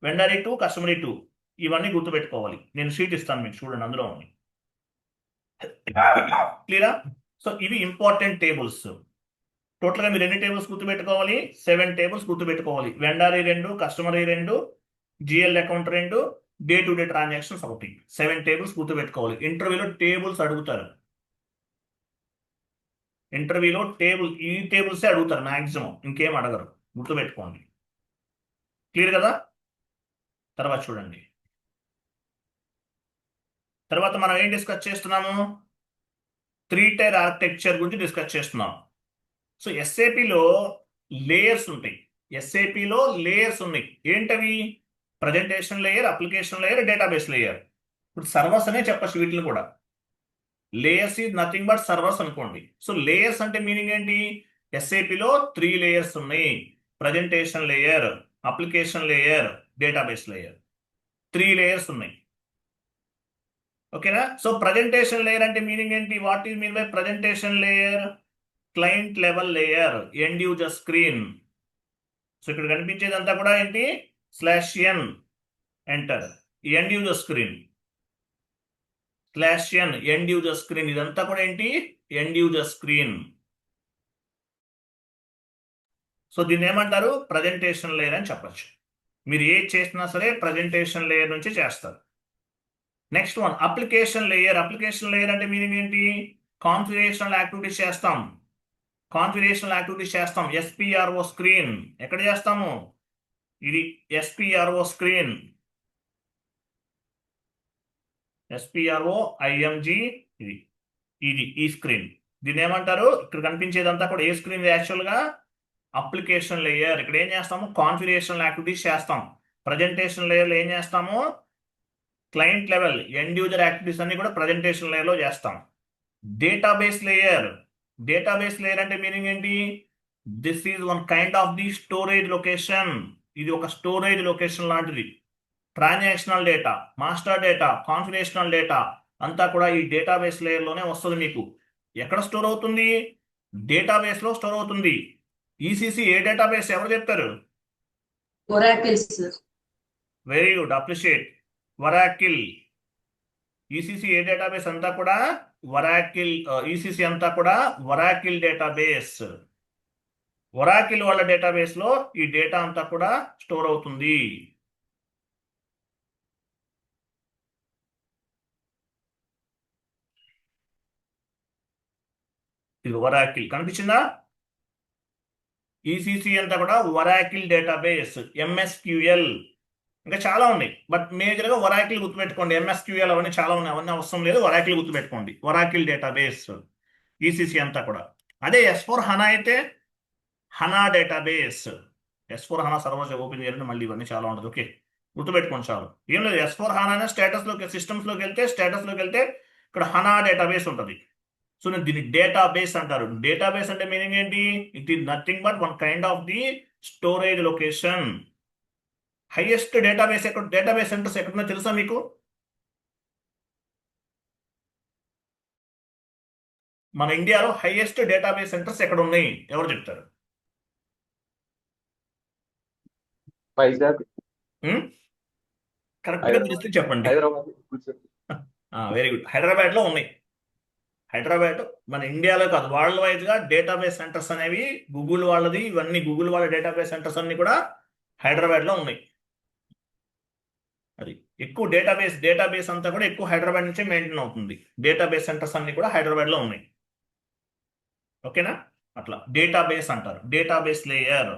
A: వెండారీ 2, కస్టమరీ 2, ఇవన్నీ గుర్తుపెట్టుకోవాలి. నేను షీట్ ఇస్తాను మీకు, చూడండి అందులో ఉంది. క్లియరా? సో ఇవి ఇంపార్టెంట్ టేబుల్స్. టోటల్గా మీరు ఎన్ని టేబుల్స్ గుర్తుపెట్టుకోవాలి? 7 టేబుల్స్ గుర్తుపెట్టుకోవాలి. వెండారీ 2, customary 2, GL account 2, day to day transactions 1. 7 tables గుర్తుపెట్టుకోవాలి. ఇంటర్వ్యూలో టేబుల్స్ అడుగుతారు. ఇంటర్వ్యూలో ఈ టేబుల్సే అడుగుతారు మ్యాక్సిమం, ఇంకేం అడగరు. గుర్తుపెట్టుకోండి. క్లియర్ కదా? తర్వాత చూడండి. తర్వాత మనం ఏం డిస్కస్ చేస్తున్నాము? 3 టైర్ ఆర్కిటెక్చర్ గురించి డిస్కస్ చేస్తున్నాం. సో ఎస్ఏపిలో లేయర్స్ ఉంటాయి. ఎస్ఏపిలో లేయర్స్ ఉన్నాయి. ఏంటవి? Presentation layer, application layer, database layer. ఇప్పుడు సర్వర్స్ అనే చెప్పచ్చు వీటిని కూడా. Layers is nothing but servers అనుకోండి. సో లేయర్స్ అంటే మీనింగ్ ఏంటి? ఎస్ఏపిలో 3 లేయర్స్ ఉన్నాయి. Presentation layer, application layer, database layer. 3 layers ఉన్నాయి. ఓకేనా? సో ప్రజెంటేషన్ లేయర్ అంటే మీనింగ్ ఏంటి? What is mean by presentation layer? Client level layer, end user screen. So ఇక్కడ కనిపించేదంతా కూడా ఏంటి? /n enter. End user screen /n end user screen. ఇదంతా కూడా ఏంటి? End user screen. సో దీన్ని ఏమంటారు? ప్రజెంటేషన్ లేయర్ అని చెప్పచ్చు. మీరు ఏది చేసినా సరే ప్రజెంటేషన్ లేయర్ నుంచి చేస్తారు. Next one application layer. Application layer అంటే మీనింగ్ ఏంటి? కాన్ఫిగరేషనల్ యాక్టివిటీస్ చేస్తాం. SPRO స్క్రీన్ ఎక్కడ చేస్తాము? ఇది SPRO స్క్రీన్, SPRO IMG. ఇది ఈ స్క్రీన్. దీన్ని ఏమంటారు? ఇక్కడ కనిపించేదంతా కూడా ఏ స్క్రీన్? యాక్చువల్గా అప్లికేషన్ లేయర్. ఇక్కడ ఏం చేస్తాము? కాన్ఫిగరేషనల్ యాక్టివిటీస్ చేస్తాం. ప్రజెంటేషన్ లేయర్లో ఏం చేస్తాము? Client level, end user activities అన్ని కూడా ప్రజెంటేషన్ లేయర్లో చేస్తాం. Database layer. డేటాబేస్ లేయర్ అంటే మీనింగ్ ఏంటి? This is one kind of the storage location. ఇది ఒక స్టోరేజ్ లొకేషన్ లాంటిది. Transactional data, master data, configurational data అంతా కూడా ఈ డేటాబేస్ లేయర్లోనే వస్తుంది. మీకు ఎక్కడ స్టోర్ అవుతుంది? డేటాబేస్లో స్టోర్ అవుతుంది. ECC ఏ డేటాబేస్? ఎవరు చెప్తారు?
B: Oracle, sir.
A: Very good, appreciate. వరాకిల్. ECC ఏ డేటాబేస్? అంతా కూడా వరాకిల్. ECC అంతా కూడా వరాకిల్ డేటాబేస్. వరాకిల్ వాళ్ళ డేటాబేస్ లో ఈ డేటా అంతా కూడా స్టోర్ అవుతుంది. ఇది వరాకిల్. కనిపించిందా? ECC అంతా కూడా వరాకిల్ డేటాబేస్. MSQL ఇంకా చాలా ఉన్నాయి, బట్ మేజర్గా వరాకిల్ గుర్తుపెట్టుకోండి. MSQL అవన్నీ చాలా ఉన్నాయి, అవన్నీ అవసరం లేదు. వరాకిల్ గుర్తుపెట్టుకోండి. వరాకిల్ డేటాబేస్ ECC అంతా కూడా. అదే S/4HANA అయితే హనా డేటాబేస్. S/4HANA సర్వర్ ఓపెన్ చేయాలంటే మళ్ళీ ఇవన్నీ చాలా ఉంటుంది. ఓకే, గుర్తుపెట్టుకోండి చాలు. ఏం లేదు, S/4HANA సిస్టమ్స్లోకి వెళ్తే ఇక్కడ హనా డేటాబేస్ ఉంటుంది. సో నేను దీన్ని డేటాబేస్ అంటారు. డేటాబేస్ అంటే మీనింగ్ ఏంటి? It is nothing but one kind of the storage location. Highest database centres ఎక్కడున్నా తెలుసా మీకు? మన ఇండియాలో హైయెస్ట్ డేటాబేస్ సెంటర్స్ ఎక్కడ ఉన్నాయి? ఎవరు చెప్తారు?
D: వైజాగ్,
A: కరెక్ట్ గా తెలిస్తే చెప్పండి.
D: హైదరాబాద్.
A: Very good. హైదరాబాద్ లో ఉన్నాయి. హైదరాబాద్ మన ఇండియాలో కాదు, వరల్డ్ వైజ్ గా డేటాబేస్ సెంటర్స్ అనేవి గూగుల్ వాళ్ళది. ఇవన్నీ గూగుల్ వాళ్ళ డేటాబేస్ సెంటర్స్ అన్ని కూడా హైదరాబాద్ లో ఉన్నాయి. అది ఎక్కువ డేటాబేస్ అంతా కూడా ఎక్కువ హైదరాబాద్ నుంచే మెయింటైన్ అవుతుంది. డేటాబేస్ సెంటర్స్ అన్ని కూడా హైదరాబాద్ లో ఉన్నాయి. ఓకేనా? అట్లా డేటాబేస్ అంటారు. Database layer.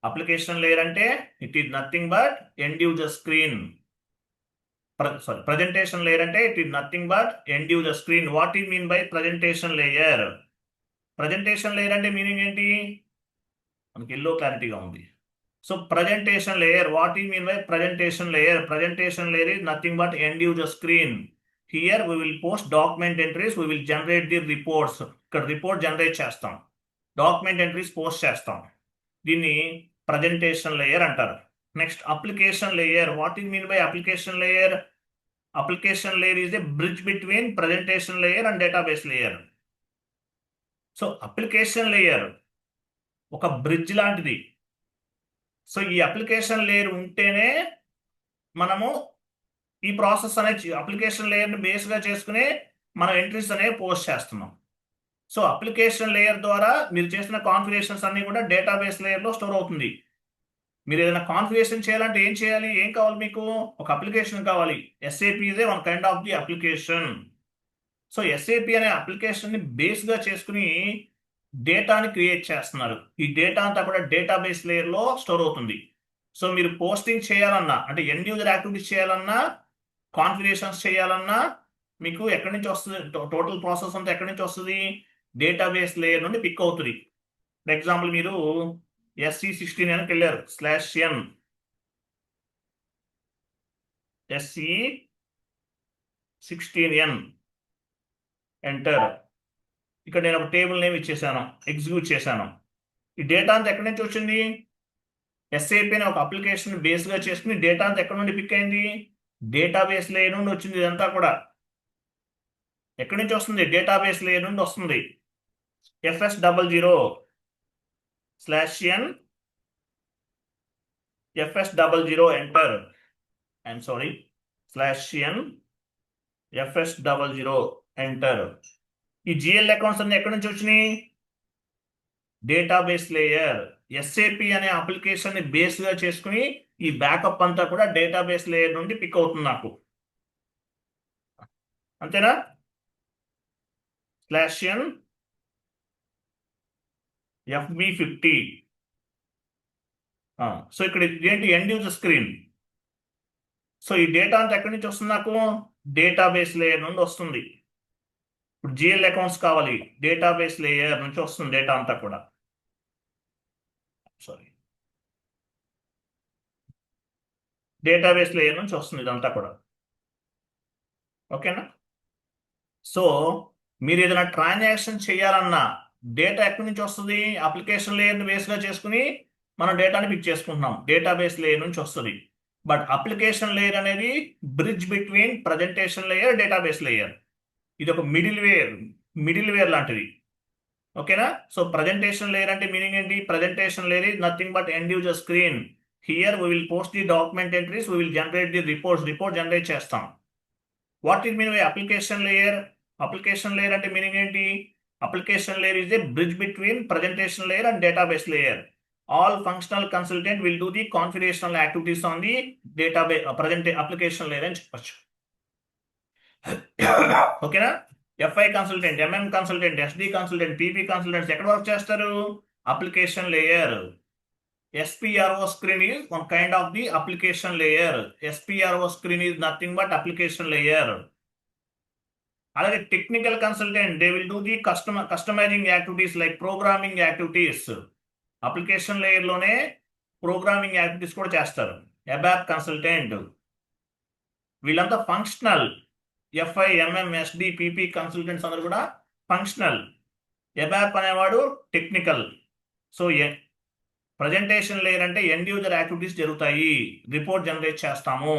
A: అప్లికేషన్ లేయర్ అంటే it is nothing but end user screen. Presentation layer అంటే it is nothing but end user screen. What is mean by presentation layer? Presentation layer అంటే మీనింగ్ ఏంటి? మనకి ఎల్లో క్లారిటీగా ఉంది. So presentation layer, what you mean by presentation layer? Presentation layer is nothing but end user screen. Here we will post document entries, we will generate the reports. ఇక్కడ report generate చేస్తాం, document entries post చేస్తాం. దీన్ని presentation layer అంటారు. Next application layer. What you mean by application layer? Application layer is a bridge between presentation layer and database layer. So application layer ఒక bridge లాంటిది. So ఈ application layer ఉంటేనే మనము ఈ process అనేది అప్లికేషన్ లేయర్ని బేస్గా చేసుకుని మనం ఎంట్రీస్ అనేవి పోస్ట్ చేస్తున్నాం. సో అప్లికేషన్ లేయర్ ద్వారా మీరు చేసిన కాన్ఫిగరేషన్స్ అన్ని కూడా డేటాబేస్ లేయర్లో స్టోర్ అవుతుంది. మీరు ఏదైనా కాన్ఫిగరేషన్ చేయాలంటే ఏం చేయాలి? ఏం కావాలి మీకు? ఒక అప్లికేషన్ కావాలి. SAP is a one kind of the application. So SAP అనే అప్లికేషన్ని బేస్గా చేసుకుని డేటాని క్రియేట్ చేస్తున్నారు. ఈ డేటా అంతా కూడా డేటాబేస్ లేయర్లో స్టోర్ అవుతుంది. సో మీరు పోస్టింగ్ చేయాలన్నా, అంటే ఎండ్ యూజర్ యాక్టివిటీస్ చేయాలన్నా, కాన్ఫిగరేషన్స్ చేయాలన్నా మీకు ఎక్కడి నుంచి వస్తుంది? టోటల్ ప్రాసెస్ అంతా ఎక్కడి నుంచి వస్తుంది? డేటాబేస్ లేయర్ నుండి పిక్ అవుతుంది. ఫర్ ఎగ్జాంపుల్ మీరు SE16 అని వెళ్ళారు, /n SE16N ఎంటర్. ఇక్కడ నేను ఒక టేబుల్ నేమ్ ఇచ్చేసాను, ఎగ్జిక్యూట్ చేశాను. ఈ డేటా అంతా ఎక్కడి నుంచి వచ్చింది? SAP అనే ఒక అప్లికేషన్ బేస్గా చేసుకుని డేటా అంతా ఎక్కడి నుండి పిక్ అయింది? డేటాబేస్ లేయర్ నుండి వచ్చింది. ఇదంతా కూడా ఎక్కడి నుంచి వస్తుంది? డేటాబేస్ లేయర్ నుండి వస్తుంది. FS00/n FS00 enter. I'm sorry, /n FS00 enter. ఈ GL అకౌంట్స్ అన్ని ఎక్కడి నుంచి వచ్చినాయి? Database layer. SAP అనే అప్లికేషన్ ని బేస్ గా చేసుకుని ఈ బ్యాకప్ అంతా కూడా డేటాబేస్ లేయర్ నుండి పిక్ అవుతుంది నాకు. అంతేనా? /n FB50. సో ఇక్కడ ఏంటి? End user screen. సో ఈ డేటా అంతా ఎక్కడి నుంచి వస్తుంది నాకు? డేటాబేస్ లేయర్ నుండి వస్తుంది. ఇప్పుడు GL అకౌంట్స్ కావాలి, డేటాబేస్ లేయర్ నుంచి వస్తుంది డేటా అంతా కూడా. సారీ, డేటాబేస్ లేయర్ నుంచి వస్తుంది ఇదంతా కూడా. ఓకేనా? సో మీరు ఏదైనా ట్రాన్సాక్షన్ చేయాలన్నా డేటా ఎక్కడి నుంచి వస్తుంది? అప్లికేషన్ లేయర్ని బేస్గా చేసుకుని మనం డేటాని పిక్ చేసుకుంటున్నాం, డేటాబేస్ లేయర్ నుంచి వస్తుంది. బట్ అప్లికేషన్ లేయర్ అనేది bridge between presentation layer, database layer. ఇది ఒక మిడిల్ వేర్ లాంటిది. ఓకేనా? సో ప్రజెంటేషన్ లేయర్ అంటే మీనింగ్ ఏంటి? Presentation layer is nothing but end user screen. Here we will post the document entries, we will generate the report generate చేస్తాం. What it mean by application layer? Application layer అంటే meaning ఏంటి? Application layer is a bridge between presentation layer and database layer. All functional consultant will do the configurational activities on the database application layer అని చెప్పచ్చు. ఓకేనా? FI consultant, MM consultant, SD consultant, PP consultants ఎక్కడ work చేస్తారు? Application layer. SPRO screen is one kind of the application layer. SPRO screen is nothing but application layer. అలాగే technical consultant, they will do the customizing activities like programming activities. Application లేయర్లోనే programming activities కూడా చేస్తారు. ABAP consultant, వీళ్ళంతా functional. FI, MM, SD, PP consultants అందరూ కూడా functional. ABAP అనేవాడు technical. So presentation layer అంటే end user activities జరుగుతాయి, report generate చేస్తాము.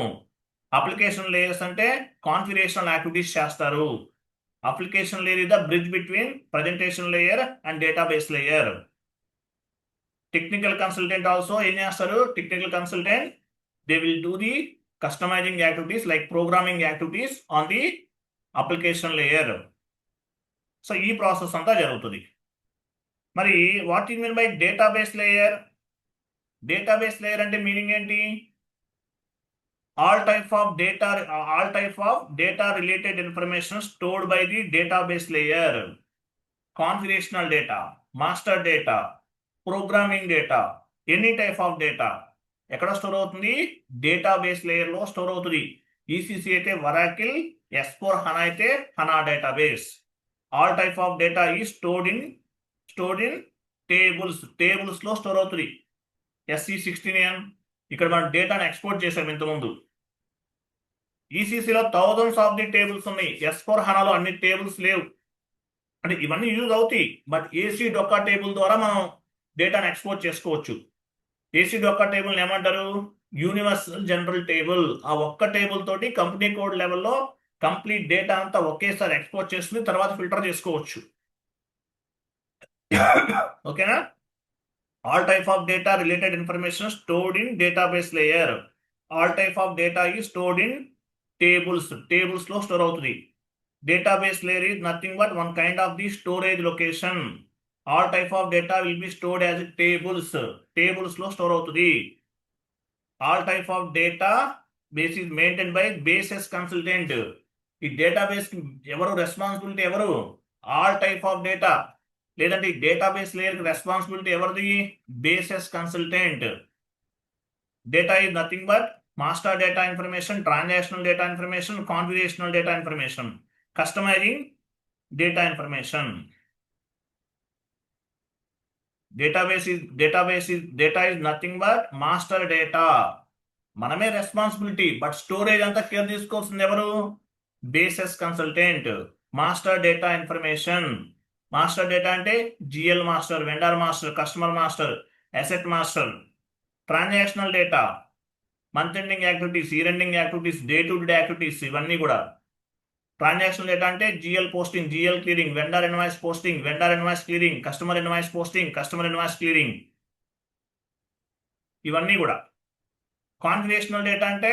A: అప్లికేషన్ లేయర్స్ అంటే కాన్ఫిగరేషనల్ యాక్టివిటీస్ చేస్తారు. Application layer is the bridge between presentation layer and database layer. Technical consultant also ఏం చేస్తారు? Technical consultant, they will do the customizing activities like programming activities on the application layer. So ఈ process అంతా జరుగుతుంది. మరి what you mean by database layer? Database layer అంటే meaning ఏంటి? all type of data related information stored by the database layer. Configurational data, master data, programming data, any type of data ఎక్కడ store అవుతుంది? Database layer లో store అవుతుంది. ECC అయితే Oracle, S4 HANA అయితే HANA database. All type of data is stored in stored in tables లో store అవుతుంది. SE16N ఇక్కడ మనం డేటాను ఎక్స్పోర్ట్ చేసాం ఇంతకుముందు. ఈసీసీలో థౌజండ్స్ ఆఫ్ ది టేబుల్స్ ఉన్నాయి. S4 హనాలో అన్ని టేబుల్స్ లేవు. అంటే ఇవన్నీ యూజ్ అవుతాయి, బట్ ఏసీ డొక్కా టేబుల్ ద్వారా మనం డేటాను ఎక్స్పోర్ట్ చేసుకోవచ్చు. ఏసీ డొక్కా టేబుల్ ఏమంటారు? Universal general table. ఆ ఒక్క టేబుల్ తోటి కంపెనీ కోడ్ లెవెల్లో కంప్లీట్ డేటా అంతా ఒకేసారి ఎక్స్పోర్ట్ చేసుకుని తర్వాత ఫిల్టర్ చేసుకోవచ్చు. ఓకేనా? All type of data related information stored in database layer. All type of data ఈ స్టోర్డ్ ఇన్ టేబుల్స్ లో స్టోర్ అవుతుంది. Database layer is nothing but one kind of the storage location. All type of data will be stored as tables లో store అవుతుంది. All type of data base is maintained by basis consultant. ఈ database ఎవరు responsibility ఎవరు? All type of data లేదంటే ఈ database layer responsibility ఎవరిది? Basis consultant. Data is nothing but master data information, transactional data information, configurational data information, customizing data information. Data is nothing but master data. మనమే responsibility, but storage అంతా care తీసుకోవాల్సింది ఎవరు? Basis consultant. Master data information. Master data అంటే GL master, vendor master, customer master, asset master. Transactional data, month ending activities, year ending activities, day to day activities, ఇవన్నీ కూడా. Transaction data అంటే GL posting, GL clearing, vendor invoice posting, vendor invoice clearing, customer invoice posting, customer invoice clearing, ఇవన్నీ కూడా. Configurational data అంటే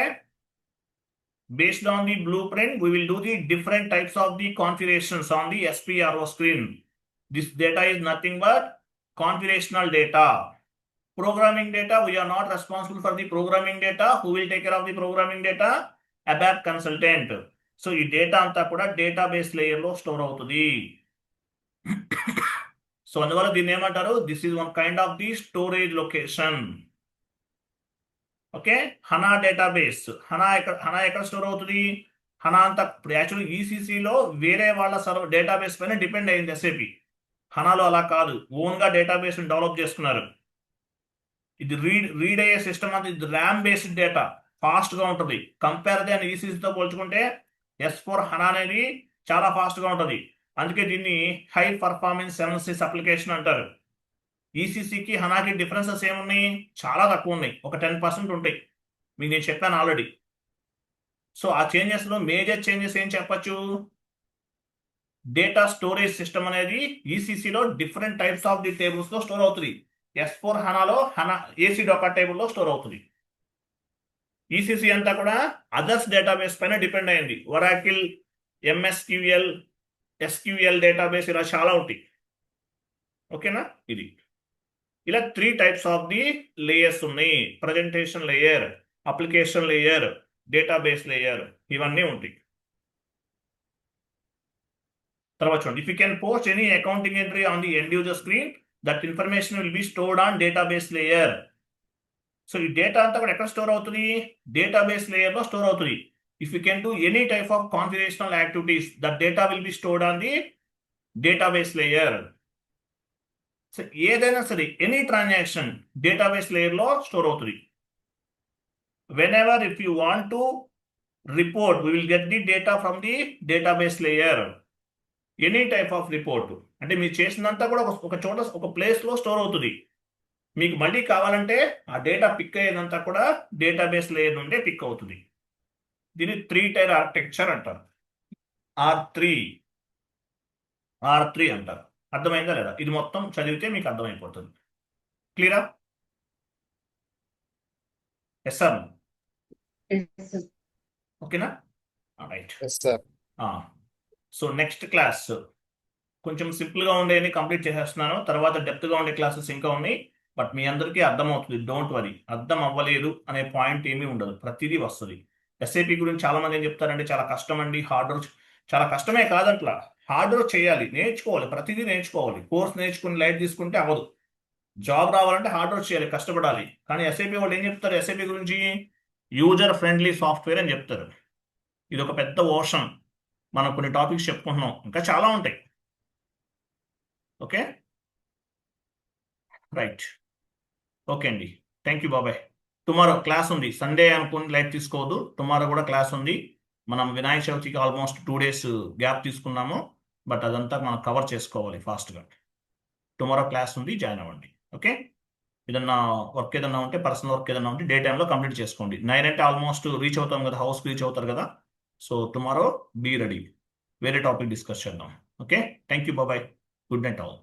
A: based on the blueprint we will do the different types of the configurations on the SPRO screen. This data is nothing but configurational data. Programming data, we are not responsible for the programming data. Who will take care of the programming data? ABAP consultant. So ఈ data అంతా కూడా database లేయర్లో store అవుతుంది. So అందువల్ల దీన్ని ఏమంటారు? This is one kind of the storage location. Okay, HANA database. HANA ఎక్కడ store అవుతుంది? హనా అంతా ఇప్పుడు యాక్చువల్లీ ఈసీసీలో వేరే వాళ్ళ డేటాబేస్ పైన డిపెండ్ అయింది ఎస్ఏపి. హనాలో అలా కాదు, ఓన్గా డేటాబేస్ డెవలప్ చేసుకున్నారు. ఇది రీడ్ అయ్యే సిస్టమ్ అంతా ఇది ర్యామ్ బేస్డ్ డేటా, ఫాస్ట్గా ఉంటుంది. కంపేర్ దాన్ ఈసీసీతో పోల్చుకుంటే S4 హనా అనేది చాలా ఫాస్ట్గా ఉంటుంది. అందుకే దీన్ని హై పర్ఫార్మెన్స్ ఎనాలిసిస్ అప్లికేషన్ అంటారు. ఈసీసీకి హనాకి డిఫరెన్సెస్ ఏమున్నాయి? చాలా తక్కువ ఉన్నాయి, ఒక 10% ఉంటాయి. మీకు నేను చెప్పాను ఆల్రెడీ. సో ఆ చేంజెస్లో మేజర్ చేంజెస్ ఏం చెప్పచ్చు? డేటా స్టోరేజ్ సిస్టమ్ అనేది ఈసీసీలో డిఫరెంట్ టైప్స్ ఆఫ్ ది టేబుల్స్లో స్టోర్ అవుతుంది. S4 హనాలో ఏసీ డొకా టేబుల్లో స్టోర్ అవుతుంది. ఈసీసీ అంతా కూడా అదర్స్ డేటాబేస్ పైన డిపెండ్ అయింది. ఒరాకిల్, MSQL, SQL డేటాబేస్, ఇలా చాలా ఉంటాయి. ఓకేనా? ఇది ఇలా 3 టైప్స్ ఆఫ్ ది లేయర్స్ ఉన్నాయి. Presentation layer, application layer, database layer, ఇవన్నీ ఉంటాయి. తర్వాత చూడండి, if you can post any accounting entry on the end user screen that information will be stored on database layer. So ఈ data అంతా కూడా ఎక్కడ store అవుతుంది? డేటాబేస్ లేయర్లో స్టోర్ అవుతుంది. If you can do any type of configurational activities that data will be stored on the database layer. So ఏదైనా సరే any transaction database లేయర్లో స్టోర్ అవుతుంది. Whenever if you want to report we will get the data from the database layer. Any type of report అంటే మీరు చేసినంతా కూడా ఒక చోట ఒక ప్లేస్లో స్టోర్ అవుతుంది. మీకు మళ్ళీ కావాలంటే ఆ డేటా పిక్ అయ్యేదంతా కూడా డేటాబేస్ లేయర్ నుండే పిక్ అవుతుంది. దీన్ని 3 టైర్ ఆర్కిటెక్చర్ అంటారు. R3 అంటారు. అర్థమైందా లేదా? ఇది మొత్తం చదివితే మీకు అర్థమైపోతుంది. క్లియరా? ఎస్ సార్, ఓకేనా? Right.
D: Yes, sir.
A: So next class కొంచెం సింపుల్గా ఉండేవి కంప్లీట్ చేసేస్తున్నాను. తర్వాత డెప్త్గా ఉండే క్లాసెస్ ఇంకా ఉన్నాయి. బట్ మీ అందరికీ అర్థమవుతుంది, డోంట్ వరీ. అర్థం అవ్వలేదు అనే పాయింట్ ఏమీ ఉండదు, ప్రతిదీ వస్తుంది. ఎస్ఐపి గురించి చాలా మంది ఏం చెప్తారంటే చాలా కష్టం అండి, హార్డ్ వర్క్. చాలా కష్టమే కాదంట్లా, హార్డ్ వర్క్ చేయాలి, నేర్చుకోవాలి, ప్రతిదీ నేర్చుకోవాలి. కోర్స్ నేర్చుకుని లైట్ తీసుకుంటే అవ్వదు. జాబ్ రావాలంటే హార్డ్ వర్క్ చేయాలి, కష్టపడాలి. కానీ ఎస్ఐపి వాళ్ళు ఏం చెప్తారు? ఎస్ఐపి గురించి యూజర్ ఫ్రెండ్లీ సాఫ్ట్వేర్ అని చెప్తారు. ఇది ఒక పెద్ద ఓషన్. మనం కొన్ని టాపిక్స్ చెప్పుకుంటున్నాం, ఇంకా చాలా ఉంటాయి. Okay, right. ఓకే అండి, థ్యాంక్ యూ బాబాయ్. టుమారో క్లాస్ ఉంది, సండే అనుకుని లైట్ తీసుకోవద్దు, టుమారో కూడా క్లాస్ ఉంది. మనం వినాయక చవితికి ఆల్మోస్ట్ 2 days గ్యాప్ తీసుకున్నాము, బట్ అదంతా మనం కవర్ చేసుకోవాలి ఫాస్ట్గా. టుమారో క్లాస్ ఉంది, జాయిన్ అవ్వండి. ఓకే, ఏదన్నా వర్క్ ఏదన్నా ఉంటే, పర్సనల్ వర్క్ ఏదన్నా ఉంటే డే టైంలో కంప్లీట్ చేసుకోండి. 9 అంటే ఆల్మోస్ట్ రీచ్ అవుతాం కదా, హౌస్కి రీచ్ అవుతారు కదా. సో టుమారో బీ రెడీ, వేరే టాపిక్ డిస్కస్ చేద్దాం. ఓకే, థ్యాంక్ యూ బాబాయ్, గుడ్ నైట్ ఆల్.